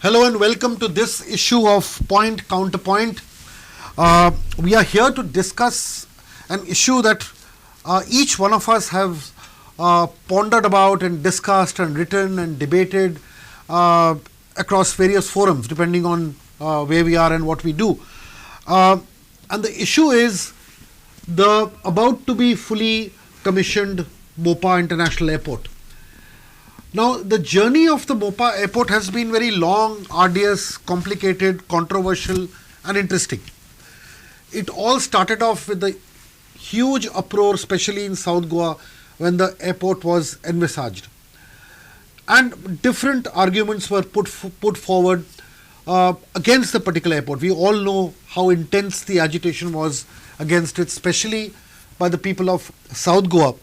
Hello and welcome to this issue of Point Counterpoint. We are here to discuss an issue that each one of us have pondered about and discussed and written and debated across various forums depending on where we are and what we do. And the issue is the about to be fully commissioned MOPA International Airport. Now, the journey of the MOPA airport has been very long, arduous, complicated, controversial and interesting. It all started off with the huge uproar, especially in South Goa, when the airport was envisaged. And different arguments were put forward against the particular airport. We all know how intense the agitation was against it, especially by the people of South Goa,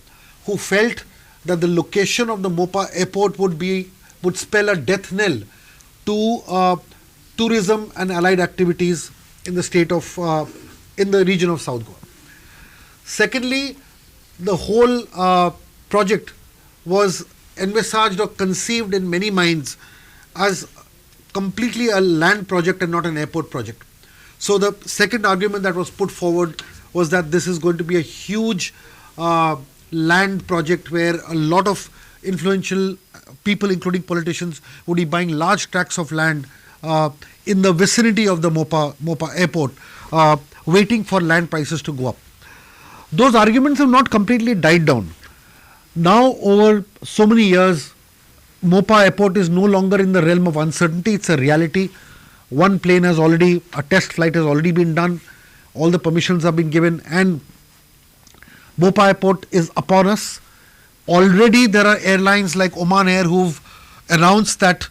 who felt that the location of the MOPA airport would spell a death knell to tourism and allied activities in the state of in the region of South Goa. Secondly, the whole project was envisaged or conceived in many minds as completely a land project and not an airport project. So the second argument that was put forward was that this is going to be a huge land project where a lot of influential people, including politicians, would be buying large tracts of land in the vicinity of the MOPA airport, waiting for land prices to go up. Those arguments have not completely died down. Now, over so many years, MOPA airport is no longer in the realm of uncertainty. It's a reality. One plane has already, a test flight has already been done. All the permissions have been given and MOPA airport is upon us. Already there are airlines like Oman Air who've announced that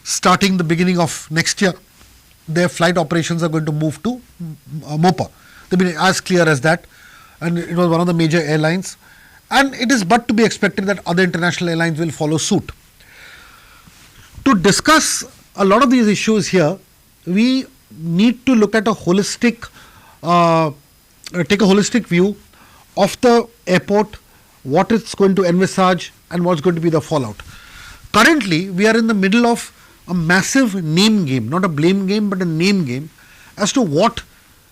starting the beginning of next year, their flight operations are going to move to MOPA. They've been as clear as that. And it was one of the major airlines. And it is but to be expected that other international airlines will follow suit. To discuss a lot of these issues here, we need to look at a holistic, take a holistic view of the airport, what it's going to envisage and what's going to be the fallout. Currently, we are in the middle of a massive name game, not a blame game, but a name game as to what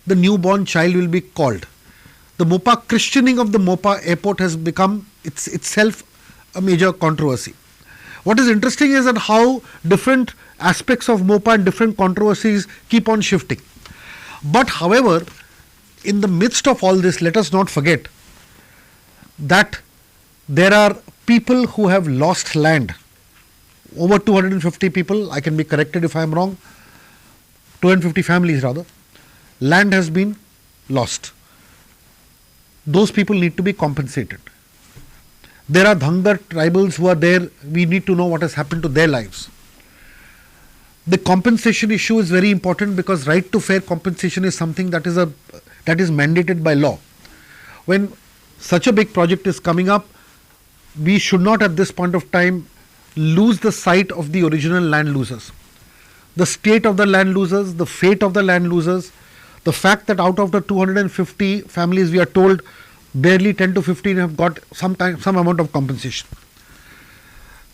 the newborn child will be called. The MOPA christening of the MOPA airport has become itself a major controversy. What is interesting is that how different aspects of MOPA and different controversies keep on shifting. But however, in the midst of all this, let us not forget that there are people who have lost land. Over 250 people, I can be corrected if I am wrong, 250 families rather, land has been lost. Those people need to be compensated. There are Dhangar tribals who are there, we need to know what has happened to their lives. The compensation issue is very important because right to fair compensation is something that is mandated by law. When such a big project is coming up, we should not at this point of time lose the sight of the original land losers. The state of the land losers, the fate of the land losers, the fact that out of the 250 families we are told barely 10 to 15 have got some amount of compensation.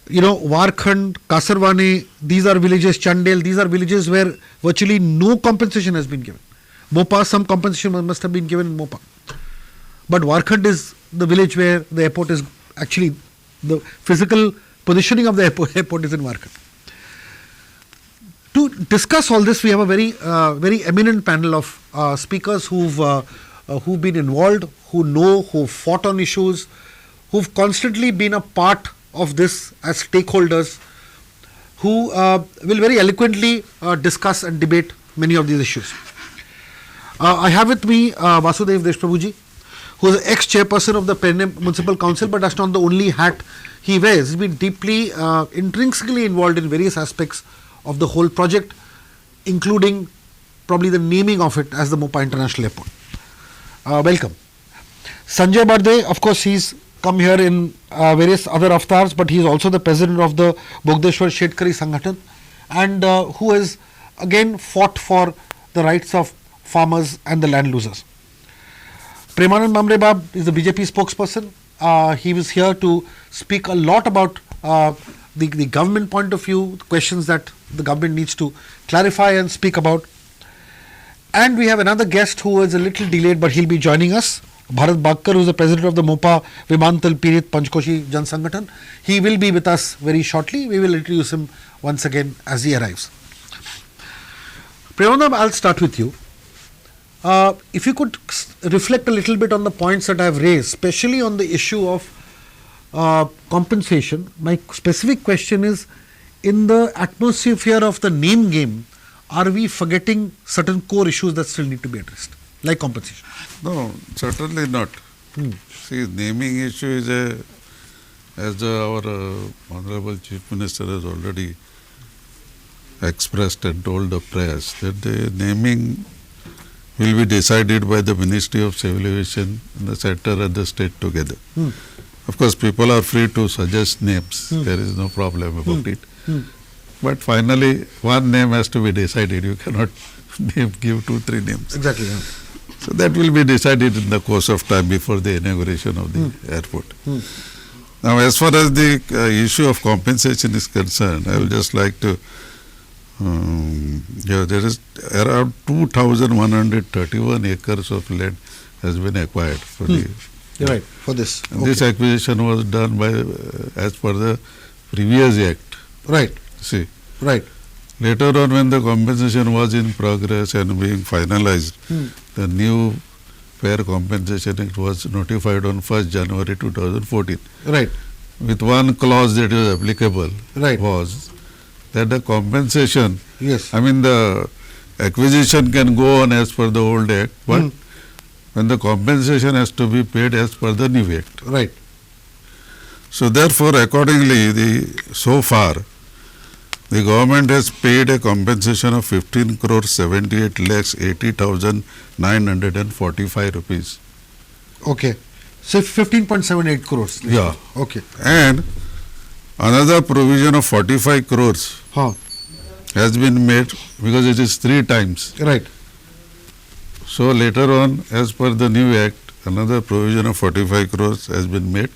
You know, Warkhand, Kasarwane, these are villages, Chandel, these are villages where virtually no compensation has been given. MOPA, some compensation must have been given in MOPA. But Warkhand is the village where the airport is actually, the physical positioning of the airport is in Warkhand. To discuss all this, we have a very eminent panel of speakers who've been involved, who know, who've fought on issues, who've constantly been a part of this as stakeholders, who will very eloquently discuss and debate many of these issues. I have with me Vasudev Deshprabhuji, who is ex-chairperson of the Pune Municipal Council, but that's not the only hat he wears. He's been deeply, intrinsically involved in various aspects of the whole project, including probably the naming of it as the MOPA International Airport. Welcome. Sanjay Barde, of course, he's come here in various other avatars, but he's also the president of the Bogdeshwar Shetkari Sangathan, and who has again fought for the rights of farmers and the land losers. Premanand Mamrebab is the BJP spokesperson. He was here to speak a lot about the government point of view, questions that the government needs to clarify and speak about. And we have another guest who is a little delayed, but he'll be joining us. Bharat Bakkar, who is the president of the MOPA Vimantal Pirit Panchkoshi Jan Sangathan. He will be with us very shortly. We will introduce him once again as he arrives. Premanand, I'll start with you. If you could reflect a little bit on the points that I have raised, especially on the issue of compensation. My specific question is, in the atmosphere of the name game, are we forgetting certain core issues that still need to be addressed, like compensation? No, certainly not. See, naming issue is as our Honorable Chief Minister has already expressed and told the press, that the naming will be decided by the Ministry of Civil Aviation and the center and the state together. Of course, people are free to suggest names. There is no problem about it. But finally, one name has to be decided. You cannot give 2-3 names. Exactly. Yeah. So that will be decided in the course of time before the inauguration of the airport. Now, as far as the issue of compensation is concerned, I will just like to, there is around 2,131 acres of land has been acquired for the. You're right, for this. And this acquisition was done by as per the previous act. Right. See. Right. Later on, when the compensation was in progress and being finalized, the new Fair Compensation Act was notified on 1st January 2014. Right. With one clause that is applicable, right, was that the compensation, yes, I mean the acquisition can go on as per the old act, but when the compensation has to be paid as per the new act. Right. So therefore, accordingly, so far, the government has paid a compensation of 15 crore 78 lakhs 80,945 rupees. Okay. So 15.78 crores. Yeah. Okay. And another provision of 45 crores has been made because it is 3 times. Right. So later on, as per the new act, another provision of 45 crores has been made.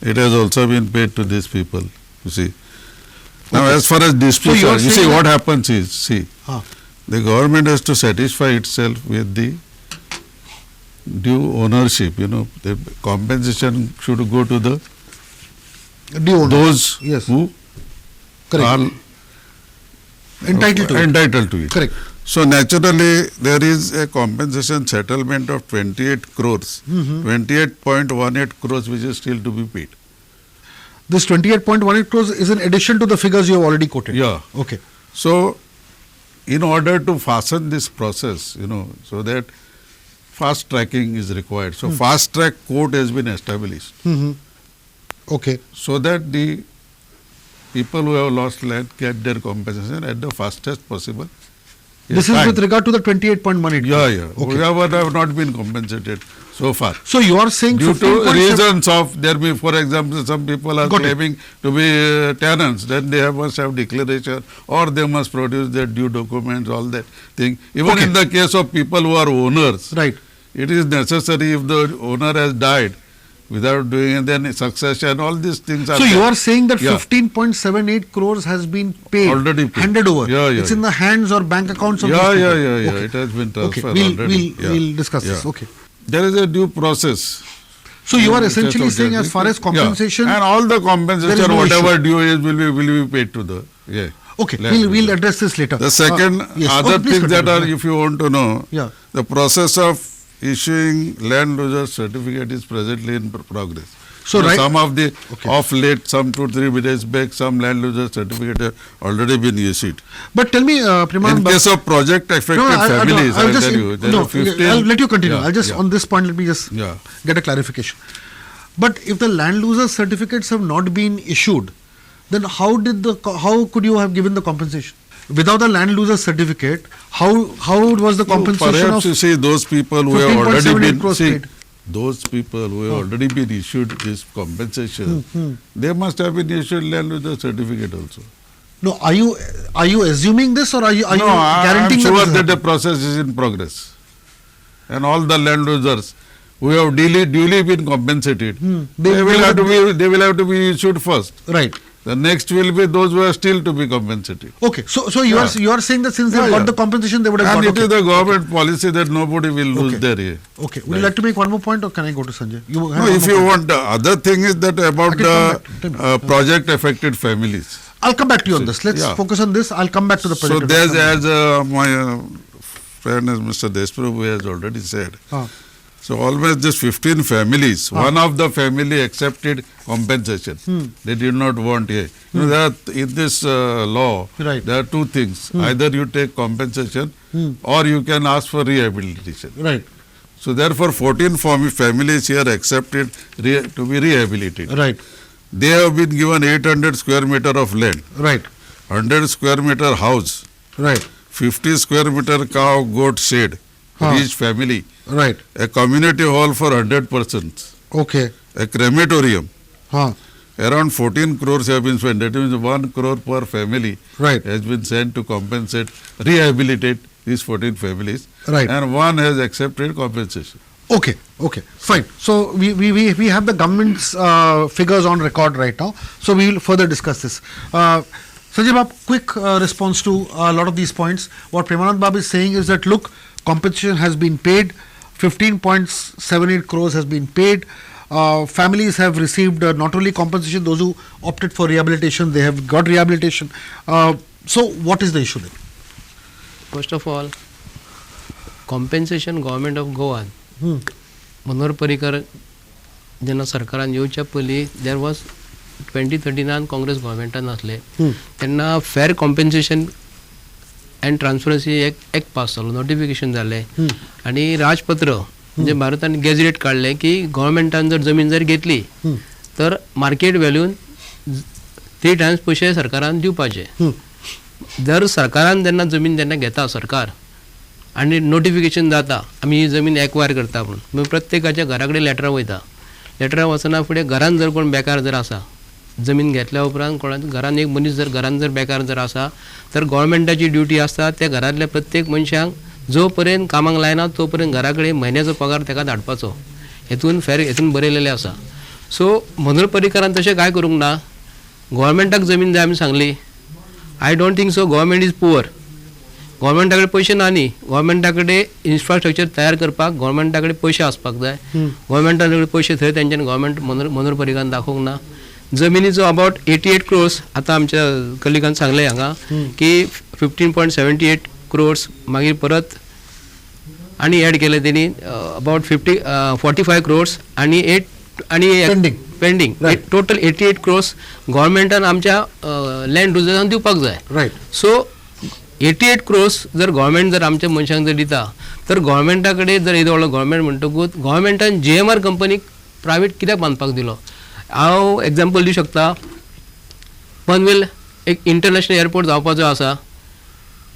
It has also been paid to these people, you see. Now, as far as disputes, you see what happens is, the government has to satisfy itself with the due ownership. The compensation should go to the those who are entitled to it. Correct. So naturally, there is a compensation settlement of 28 crores, 28.18 crores, which is still to be paid. This 28.18 crores is in addition to the figures you have already quoted. Yeah. Okay. So, in order to fasten this process, so that fast tracking is required. So, fast track court has been established. Okay. So that the people who have lost land get their compensation at the fastest possible. This is with regard to the 28.18. Yeah. Okay. Whoever have not been compensated so far. So you are saying due to reasons of there be, for example, some people are claiming to be tenants, then they must have declaration or they must produce their due documents, all that thing. Even in the case of people who are owners, right, it is necessary if the owner has died without doing it, then succession, all these things are. So you are saying that 15.78 crores has been paid, already paid, handed over. It's in the hands or bank accounts of these people. It has been transferred already. We'll discuss this. Okay. There is a due process. So you are essentially saying as far as compensation, and all the compensation, whatever due is, will be paid to the Okay, we'll address this later. The second other things that are, if you want to know, the process of issuing land loser certificate is presently in progress. So some of the of late, some 2-3 days back, some land loser certificate have already been issued. But tell me, Premanand, in case of project affected families, I'll tell you, there are 15. I'll let you continue. I'll just on this point, let me just get a clarification. But if the land loser certificates have not been issued, then how could you have given the compensation? Without a land loser certificate, how was the compensation? Perhaps you see those people who have already been those people who have already been issued this compensation, they must have been issued land loser certificate also. No, are you assuming this or are you guaranteeing? I'm sure that the process is in progress, and all the land losers who have duly been compensated, they will have to be issued first. Right. The next will be those who are still to be compensated. Okay, so you are saying that since they got the compensation, they would have And got. it is the government policy that nobody will lose their ear. Okay, would you like to make one more point, or can I go to Sanjay? You have No, one if more you point. want, the other thing is that about I can come back. Tell the me. project affected families. I'll come back to you on this. Let's Yeah. focus on this. I'll come back to the So project. there's, as my friend as Mr. Deshprabhu has already said, so almost just 15 families, one of the family accepted compensation. They did not want a. You know, that in this law, Right. there are two things. Either you take compensation or you can ask for rehabilitation. Right, So therefore 14 families here accepted to be rehabilitated. right, They have been given 800 square meter of land, right, 100 square meter house, right, 50 square meter cow goat shed for each family, right. a community hall for 100 persons, Okay. a crematorium. Huh. Around 14 crores have been spent. That means 1 crore per family Right. has been sent to compensate, rehabilitate these 14 families. Right. And one has accepted compensation. Okay, okay, fine. So we have the government's figures on record right now. So we will further discuss this. Sanjay Bab, quick response to a lot of these points. What Premanand Bab is saying is that look, compensation has been paid, 15.78 crores has been paid. Families have received not only compensation, those who opted for rehabilitation, they have got rehabilitation. So what is the issue then? First of all, compensation government of Goa, Manohar Parrikar जेन्ना सरकारान येवच्या पयलीं there was 2013 Congress गोव्हर्मेंटान आसले तेन्ना फेर compensation and transparency एक पास जालो notification जालें आनी राजपत्र म्हणजे भारतान गॅझेट काडलें की गोव्हर्मेंटान जर जमीन जर घेतली तर मार्केट व्हॅल्यून 3 टायम्स पयशे सरकारान दिवपाचे. जर सरकारान जेन्ना जमीन जेन्ना घेता सरकार आनी नोटिफिकेशन जाता आमी ही जमीन एक्वायर करता म्हणून मग प्रत्येकाच्या घरा कडेन लेटरां वयता. लेटरां वचना फुडें घरान जर कोण बेकार जर आसा जमीन घेतल्या उपरांत कोणाच्या घरान एक मनीस जर घरान जर बेकार जर आसा तर गोव्हर्मेंटाची ड्युटी आसता त्या घरांतल्या प्रत्येक मनशांक जो पर्यंत कामाक लायना तो पर्यंत घरा कडेन म्हयन्याचो पगार ताका धाडपाचो. हेतून बरयलेलें आसा. सो मनोहर पर्रीकरान तशें कांय करूंक ना. गोव्हर्मेंटाक जमीन जाय आमी सांगली. I don't think so government is poor. गोव्हर्मेंटा कडेन पयशे ना न्ही. गोव्हर्मेंटा कडेन इन्फ्रास्ट्रक्चर तयार करपाक गोव्हर्मेंटा कडेन पयशे आसपाक जाय. गोव्हर्मेंटा कडेन पयशे थंय तेंच्यानी गोव्हर्मेंट मनोहर पर्रीकरान दाखोवंक ना. जमिनीचो अबाउट 88 crores आतां आमच्या कलिगान सांगलें हांगा की 15.78 crores मागीर परत आनी एड केले तेणी अबाउट 45 crores आनी पेंडींग टोटल 88 crores गोव्हर्मेंटान आमच्या लँड युजर्सांक दिवपाक जाय. रायट. सो 88 crores जर गोव्हर्मेंट जर आमच्या मनशांक जर दिता तर गोव्हर्मेंटा कडेन जर येदो व्हडलो गोव्हर्मेंट म्हणटकूच गोव्हर्मेंटान GMR कंपनीक प्रायवेट कित्याक बांदपाक दिलो. हांव एग्जाम्पल दिवं शकता. पनवेल एक इंटरनॅशनल एअरपोर्ट जावपाचो आसा.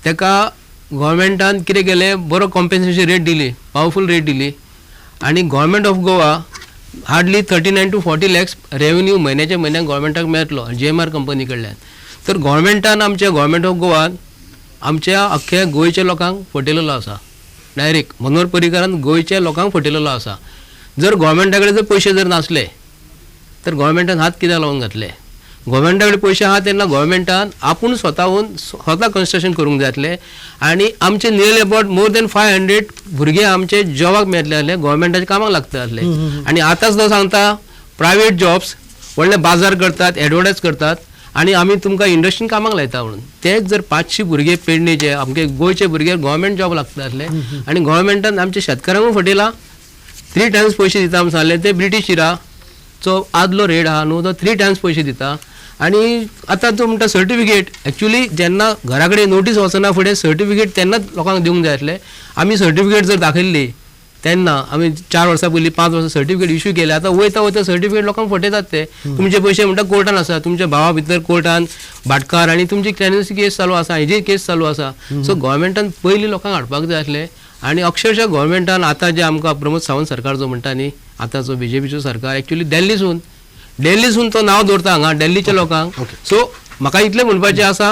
ताका गोव्हर्मेंटान कितें केलें बरो कॉम्पेन्सेशन रेट दिली, पावरफूल रेट दिली आनी government of Goa hardly 39 to 40 lakhs revenue म्हयन्याच्या म्हयन्याक गोव्हर्मेंटाक मेळटलो GMR कंपनी कडल्यान. तर गोव्हर्मेंटान आमच्या गोव्हर्मेंट ऑफ गोवान आमच्या अख्ख्या गोंयच्या लोकांक फटयलेलो आसा. डायरेक्ट मनोहर पर्रीकरान गोंयच्या लोकांक फटयलेलो आसा. जर गोव्हर्मेंटा कडेन जर पयशे जर नासले तर गोव्हर्मेंटान हात कित्याक लावून घातले. गोव्हर्मेंटा कडेन पयशे आहा तेन्ना गोव्हर्मेंटान आपूण स्वता कन्स्ट्रक्शन करूंक जाय आसलें आनी आमचे नियरली अबाउट मोर दॅन 500 भुरगे आमचे जॉबाक मेळटले आसले, गोव्हर्मेंटाच्या कामाक लागता आसले. आनी आतां सुद्दां सांगता प्रायवेट जॉब्स व्हडले बाजार करतात, एडवर्टायज करतात आनी आमी तुमकां इंडस्ट्रीन कामाक लायता म्हणून. तेच जर 500 भुरगे पेडणेचे आमचे गोंयचे भुरगे गोव्हर्मेंट जॉब लागता आसले आनी गोव्हर्मेंटान आमच्या शेतकारांकूय फटयला. 3 times पयशे दिता म्हूण सांगलें. ते ब्रिटीशिराचो आदलो रेट आहा न्हू तो 3 times पयशे दिता. आनी आतां तो म्हणटा सर्टिफिकेट एक्चुअली जेन्ना घरा कडेन नोटीस वचना फुडें सर्टिफिकेट तेन्नाच लोकांक दिवंक जाय आसलें. आमी सर्टिफिकेट जर दाखयल्ली तेन्ना आमी 4 वर्सां पयलीं 5 वर्सां सर्टिफिकेट इश्यू केले. आतां वयता सर्टिफिकेट लोकांक फटयतात ते. तुमचे पयशे म्हणटा कोर्टान आसा, तुमच्या भावा भितर कोर्टान भाटकार आनी तुमची टेनन्सी केस चालू आसा, हेजी केस चालू आसा. सो गोव्हर्मेंटान पयलीं लोकांक हाडपाक जाय आसलें आनी अक्षरशः गोव्हर्मेंटान आतां जे आमकां प्रमोद सावंत सरकार जो म्हणटा न्ही आतांचो BJPचो सरकार एक्चुअली दिल्लीसून तो नांव दवरता हांगा दिल्लीच्या लोकांक. सो म्हाका इतलें म्हणपाचें आसा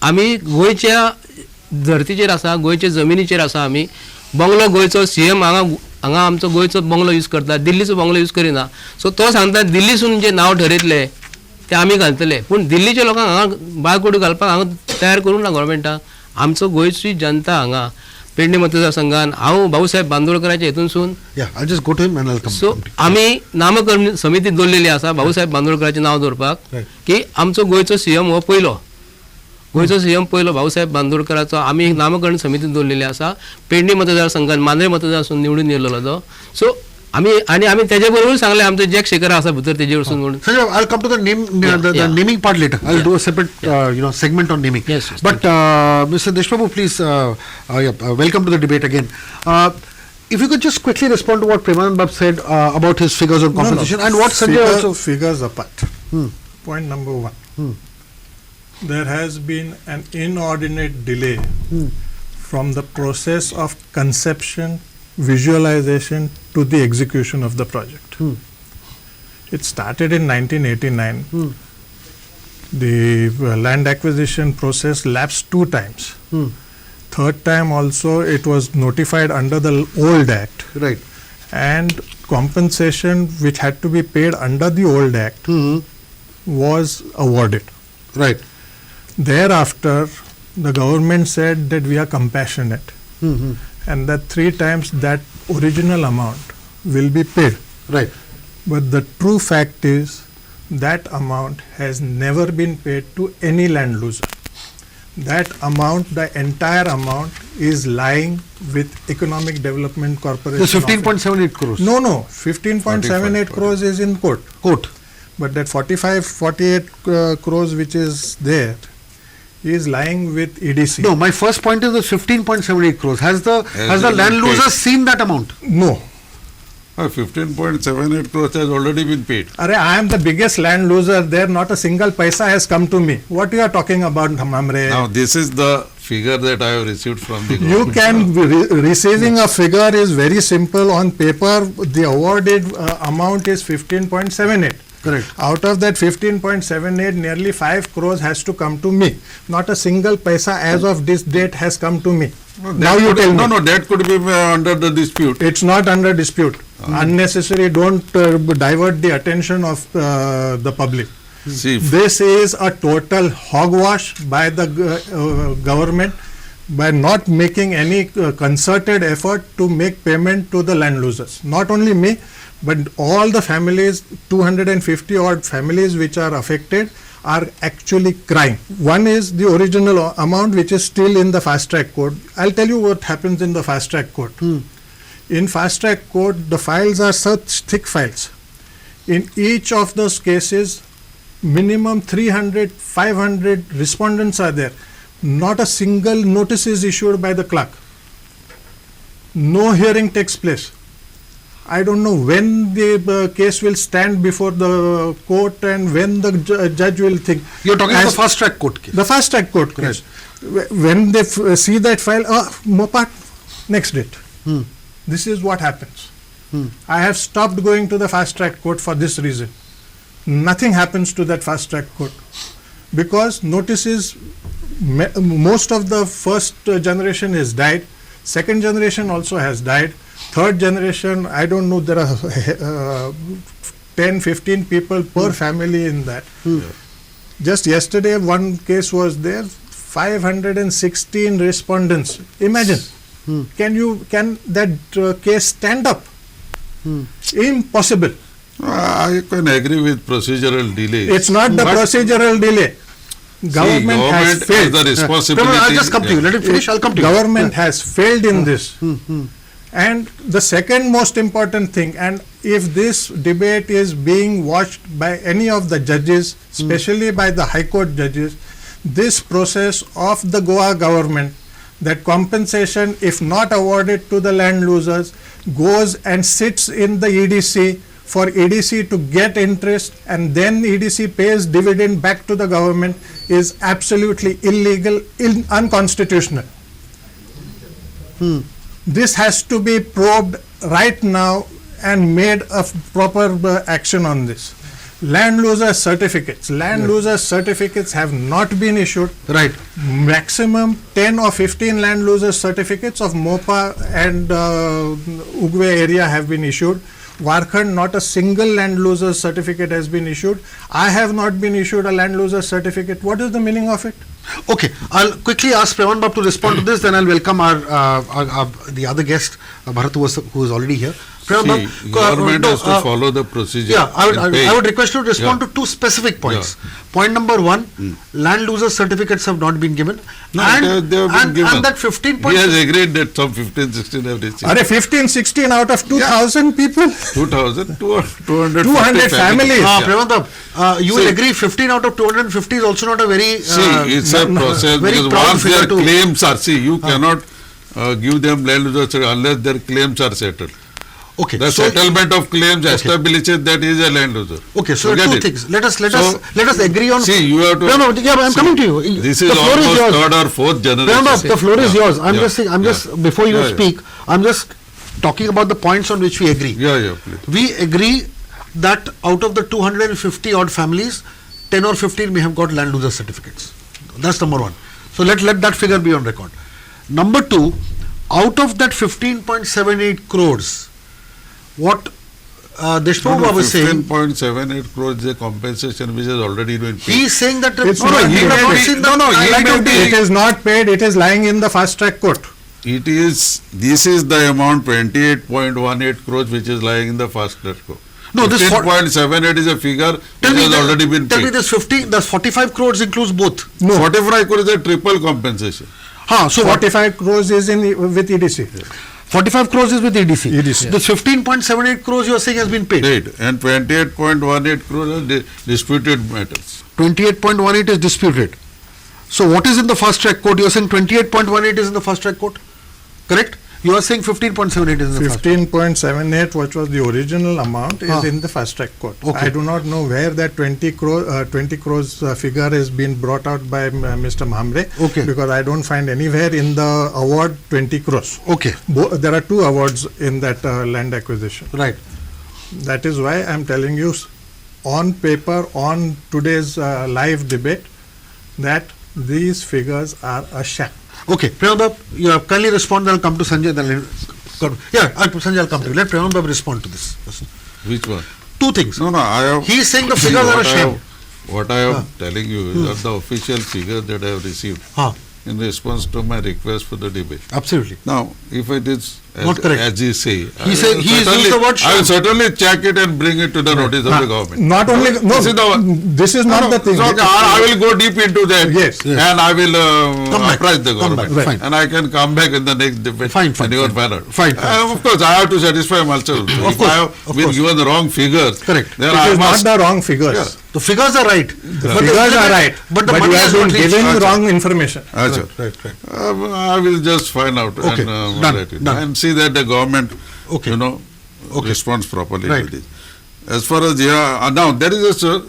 आमी गोंयच्या धर्तीचेर आसा, गोंयच्या जमिनीचेर आसा. आमी बंगलो गोंयचो CM हांगा आमचो गोंयचो बंगलो यूज करता, दिल्लीचो बंगलो यूज करिना. सो तो सांगता दिल्लीसून जे नांव ठरयतले ते आमी घालतले पूण दिल्लीच्या लोकांक हांगा बाळकोडी घालपाक हांगा तयार करूंक ना गव्हर्मेंटान. आमचो गोंयची जनता हांगा पेडणे मतदारसंघान हांव Bhausaheb बांदोडकराच्या हितूनसून Yeah, I'll just go to him and I'll come. सो आमी नामकरण समिती दवरलेली आसा भाऊसाहेब बांदोडकराचें नांव दवरपाक Right. की आमचो गोंयचो सीएम हो पयलो गोंयचो सीएम पयलो भाऊसाहेब बांदोडकराचो आमी एक नामकरण समिती दवरलेली आसा पेडणे मतदारसंघात मांद्रे मतदारसंघ निवडून येयलो तो. सो आमी तेजे बरोबर सांगले आमचो जॅक शेखर आसा भितर तेजे वरसून म्हणून. Sanjay, I'll come to the name, the yeah. naming part later. I'll do a separate, segment on naming. Yes, yes, But Mr. Deshbabu, please, welcome to the debate again. If you could just quickly respond to what Premanand Bab said about his figures on compensation and what Sanjay also. Figures apart. Point number one. There has been an inordinate delay from the process of conception, visualization to the execution of the project. It started in 1989. The land acquisition process lapsed 2 times. Third time also it was notified under the old act, Right. and compensation which had to be paid under the old act was awarded. Right. Thereafter, the government said that we are compassionate and that 3 times that original amount will be paid. Right. But the true fact is that amount has never been paid to any land loser. That amount, the entire amount, is lying with Economic Development Corporation. This 15.78 crores. No, 15.78 crores is in court. But that 48 crores which is there is lying with EDC. No, my first point is the 15.78 crores. Has the land loser seen that amount? No. 15.78 crores has already been paid. I am the biggest land loser there. Not a single paisa has come to me. What you are talking about, Hamamre? Now this is the figure that I have received from the You government. can receiving a figure is very simple. On paper, the awarded amount is 15.78. Correct. Out of that 15.78, nearly 5 crores has to come to me. Not a single paisa as of this date has come to me. Now you tell me. No, that could be under the dispute. It's not under dispute. Unnecessary. Don't divert the attention of the public. See, This is a total hogwash by the government by not making any concerted effort to make payment to the land losers. Not only me, but all the families, 250 odd families which are affected, are actually crying. One is the original amount which is still in the fast track court. I'll tell you what happens in the fast track court. In fast track court, the files are such thick files. In each of those cases, minimum 300, 500 respondents are there. Not a single notice is issued by the clerk. No hearing takes place. I don't know when the case will stand before the court and when the judge will think. You're talking about the fast track court case. The fast track court case. When they see that file, MOPA, next date. This is what happens. I have stopped going to the fast track court for this reason. Nothing happens to that fast track court because notices, most of the first generation has died, second generation also has died, third generation, I don't know, there are 10, 15 people per family in that. Just yesterday one case was there, 516 respondents. Imagine, can that case stand up? Impossible. I can agree with procedural delay. It's not the procedural delay. Government has failed. The responsibility. I'll just come to you. Let it finish. I'll come to you. Government has failed in this. And the second most important thing, and if this debate is being watched by any of the judges, especially by the High Court judges, this process of the Goa government, that compensation, if not awarded to the land losers, goes and sits in the EDC for EDC to get interest, and then EDC pays dividend back to the government, is absolutely illegal, unconstitutional. This has to be probed right now and made a proper action on this. Land loser certificates. Land loser certificates have not been issued. Right. Maximum 10 or 15 land loser certificates of MOPA and Ugwe area have been issued. Warkhand, not a single land loser certificate has been issued. I have not been issued a land loser certificate. What is the meaning of it? Okay, I'll quickly ask Preman Bab to respond to this, then I'll welcome our the other guest, Bharat, who is already here. Preman See, Bab, government has to follow the procedure. Yeah, and pay. I would request you to respond Yeah. to two specific points. Point number one, land loser certificates have not been given. No, and, they have been given. And that 15 He has agreed that some 15, 16 have received. Are 15, 16 out of 2,000 people? 2,000, 200 200 families. Preman Bab, you will See- agree 15 out of 250 is also not a very See, it's a process very because proud once figure their to- claims are, see, you cannot give them land loser certificate unless their claims are settled. Okay, The so settlement of claims establishes that he is a land loser. okay, so You get two it? things. Let us So, agree on. See, you have to. No, yeah, but I'm see, coming to you. This The is floor is almost yours. third or fourth generation. Preman Bab, the floor is Yeah, yours. I'm yeah, just saying. I'm yeah. just before you Yeah, yeah. speak. I'm just talking about the points on which we agree. Yeah, please. We agree that out of the 250 odd families, 10 or 15 may have got land loser certificates. That's number one. So let that figure be on record. Number two, out of that 15.78 crores, what Deshmukh Bab is saying, 15.78 crores is a compensation which has already been paid. he is saying that It's no, not he paid. has not seen the he light may of be- day. It is not paid, it is lying in the fast track court. This is the amount 28.18 crores which is lying in the fast track court. No, this 15.78 is a figure which Tell me has already been tell me paid. this 45 crores includes both. No, 45 crores is a triple compensation. So what 45 crores is in with EDC. 45 crores is with EDC. EDC. The 15.78 crores you are saying has been paid. Paid. And 28.18 crores are disputed matters. 28.18 is disputed. So what is in the fast track court? You are saying 28.18 is in the fast track court? Correct? You are saying 15.78 is in the fast track. 15.78, which was the original amount, is in the fast track court. Okay. I do not know where that 20 crores figure has been brought out by Mr. Mahamre. Okay. Because I don't find anywhere in the award 20 crores. Okay, There are two awards in that land acquisition. right. That is why I am telling you on paper, on today's live debate, that these figures are a sham. Okay, Preman Bab, you have kindly respond, then I'll come to Sanjay. Sanjay, I'll come to you. Let Preman Bab respond to this. Which one? Two things. No, I have. He is saying the See, figures are a what I sham. have- What I am telling you is that the official figures that I have received Huh, in response to my request for the debate. absolutely. Now, if it is Not correct. as you say, He said- he has used the word I will sham. certainly check it and bring it to the notice of the government. Not only, no, This is the- this is not the thing. So, I will go deep into that. Yes. Yes. And I will Come back. apprise the Come back. government. Fine. And I can come back in the next debate. Fine, fine, And you will fine. find out. Fine, fine. Of course, I have to satisfy myself. If course, I of have been course. given the wrong figures, Correct. then It I is not must. the wrong figures. Yeah. The figures are right. The figures are right, But the but money you has have not been reached. given wrong information. Achha. Right. I will just find out Okay, and done, write it. done. And see that the government, Okay. Okay. responds properly Right. to this. As far as now there is a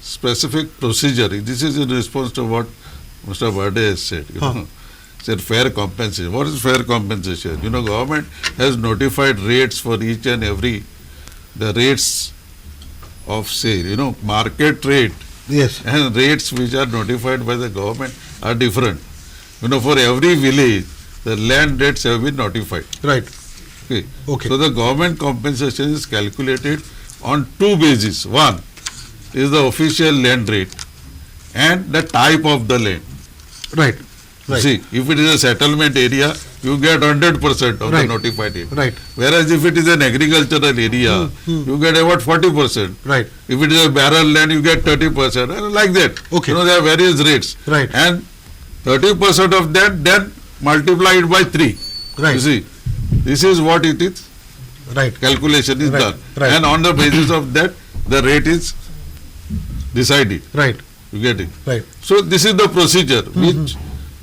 specific procedure. This is in response to what Mr. Bade has said. Said fair compensation. What is fair compensation? Government has notified rates for each and every the rates of sale. Market rate Yes. and rates which are notified by the government are different. For every village, the land rates have been notified. Right. Okay. Okay. So the government compensation is calculated on two bases. One is the official land rate and the type of the land. Right. Right. See, if it is a settlement area, you get 100% of the Right. notified area. Right. Whereas if it is an agricultural area, you get about 40%. Right. If it is a barrel land, you get 30%, and like that. Okay. There are various rates. Right. And 30% of that, then multiply it by 3. Right. You see, this is what it is. Right. Calculation is Right. done. Right. And on the basis of that, the rate is decided. Right. You get it? Right. So this is the procedure which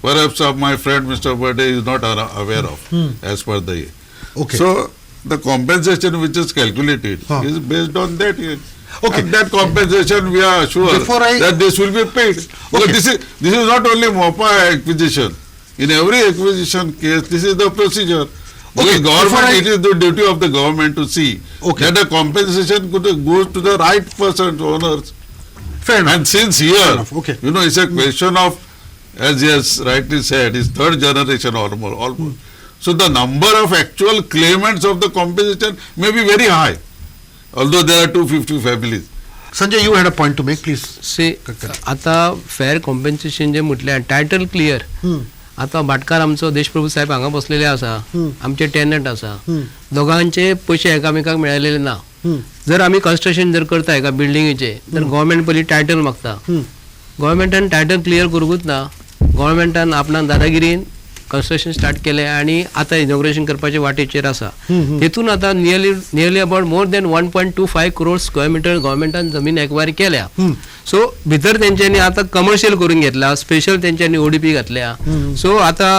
perhaps my friend Mr. Bade is not aware of as per the. Okay. So the compensation which is calculated is based on that. Okay. And that compensation we are sure Before I- that this will be paid. Because this is not only MOPA acquisition. In every acquisition case, this is the procedure. Okay, Because government, before I- it is the duty of the government to see Okay. that the compensation goes to the right person, owners. Fair enough. And since here, enough, okay. it's a question of, as he has rightly said, is third generation almost. So the number of actual claimants of the compensation may be very high. although there are 250 families. Sanjay, you had a point to make, please. से आता fair compensation जे म्हटल्यार title clear. आता भाटकार आमचो देशप्रभू साहेब हांगा बसलेले आसा, आमचे टेनंट आसा, दोगांचे पयशे एकामेकाक मेळलेले ना. जर आमी कन्स्ट्रक्शन जर करता एका बिल्डिंगेचे तर गव्हर्मेंट पयलीं टायटल मागता. गव्हर्मेंटान टायटल क्लियर करूंकूच ना. गव्हर्मेंटान आपणाक दादागिरीन कन्स्ट्रक्शन स्टार्ट केलें आनी आतां इनॉग्रेशन करपाचे वाटेचेर आसा. तेतून आतां nearly about more than 1.25 crore square meter गव्हर्मेंटान जमीन एक्वायर केल्या. सो भितर तेंच्यांनी आतां कमर्शियल करून घेतला, स्पेशल तेंच्यांनी ODP घातल्या. सो आतां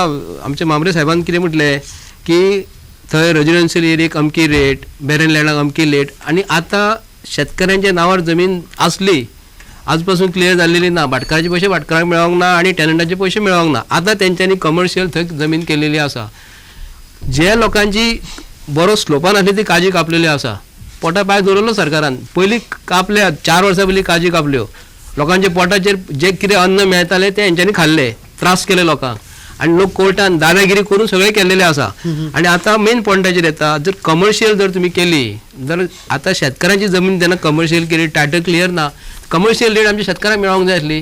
आमच्या मामरे साहेबान कितें म्हटलें की थंय रेजिडेन्शियल एरियेक अमकी रेट, बॅरन लँडाक अमकी रेट, आनी आतां शेतकऱ्यांच्या नांवार जमीन आसली आज पासून क्लियर जाल्लेली ना. भाटकाराचे पयशे भाटकाराक मेळोंक ना आनी टेनंटाचे पयशे मेळोंक ना. आतां तेंच्यांनी कमर्शियल थंय जमीन केलेली आसा. जे लोकांची बरो स्लोपान आसली ती काजी कापलेली आसा. पोटा पांय दवरलो सरकारान. पयलीं कापल्या 4 वर्सां पयलीं काजी कापल्यो. लोकांच्या पोटाचेर जे कितें अन्न मेळटालें तें हेंच्यांनी खाल्लें, त्रास केले लोकांक, आनी लोक कोर्टान दादागिरी करून सगळें केल्लेलें आसा. आनी आतां मेन पॉयंटाचेर येता, जर कमर्शियल जर तुमी केली जाल्यार आतां शेतकारांची जमीन जेन्ना कमर्शियल केली, टायटल क्लियर ना, कमर्शियल रेट आमच्या शेतकारांक मेळोंक जाय आसली.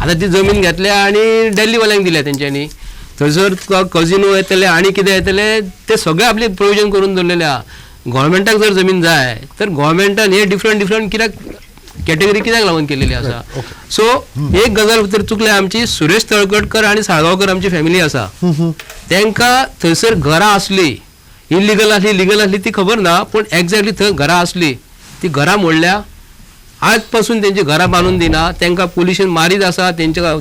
आतां ती जमीन घेतल्या आनी दिल्लीवाल्यांक दिल्या तेंच्यांनी. थंयसर तुका कजिनो येतले आनी कितें येतले ते सगळें आपले प्रोविजन करून दवरलेलें आहा. गव्हर्मेंटाक जर जमीन जाय तर गव्हर्मेंटान हे डिफरंट कित्याक कॅटेगरी कित्याक लागून केलेली आसा. सो एक गजाल भितर चुकले आमची, सुरेश तळकडकर आनी साळगांवकर आमची फॅमिली आसा, तांकां थंयसर घरां आसली, इलिगल आसली लिगल आसली ती खबर ना, पूण एक्झॅक्टली थंय घरां आसली. ती घरां मोडल्या. आज पासून तेंची घरां बांदून दिना, तांकां पुलिशेन मारीत आसा, तेंच्या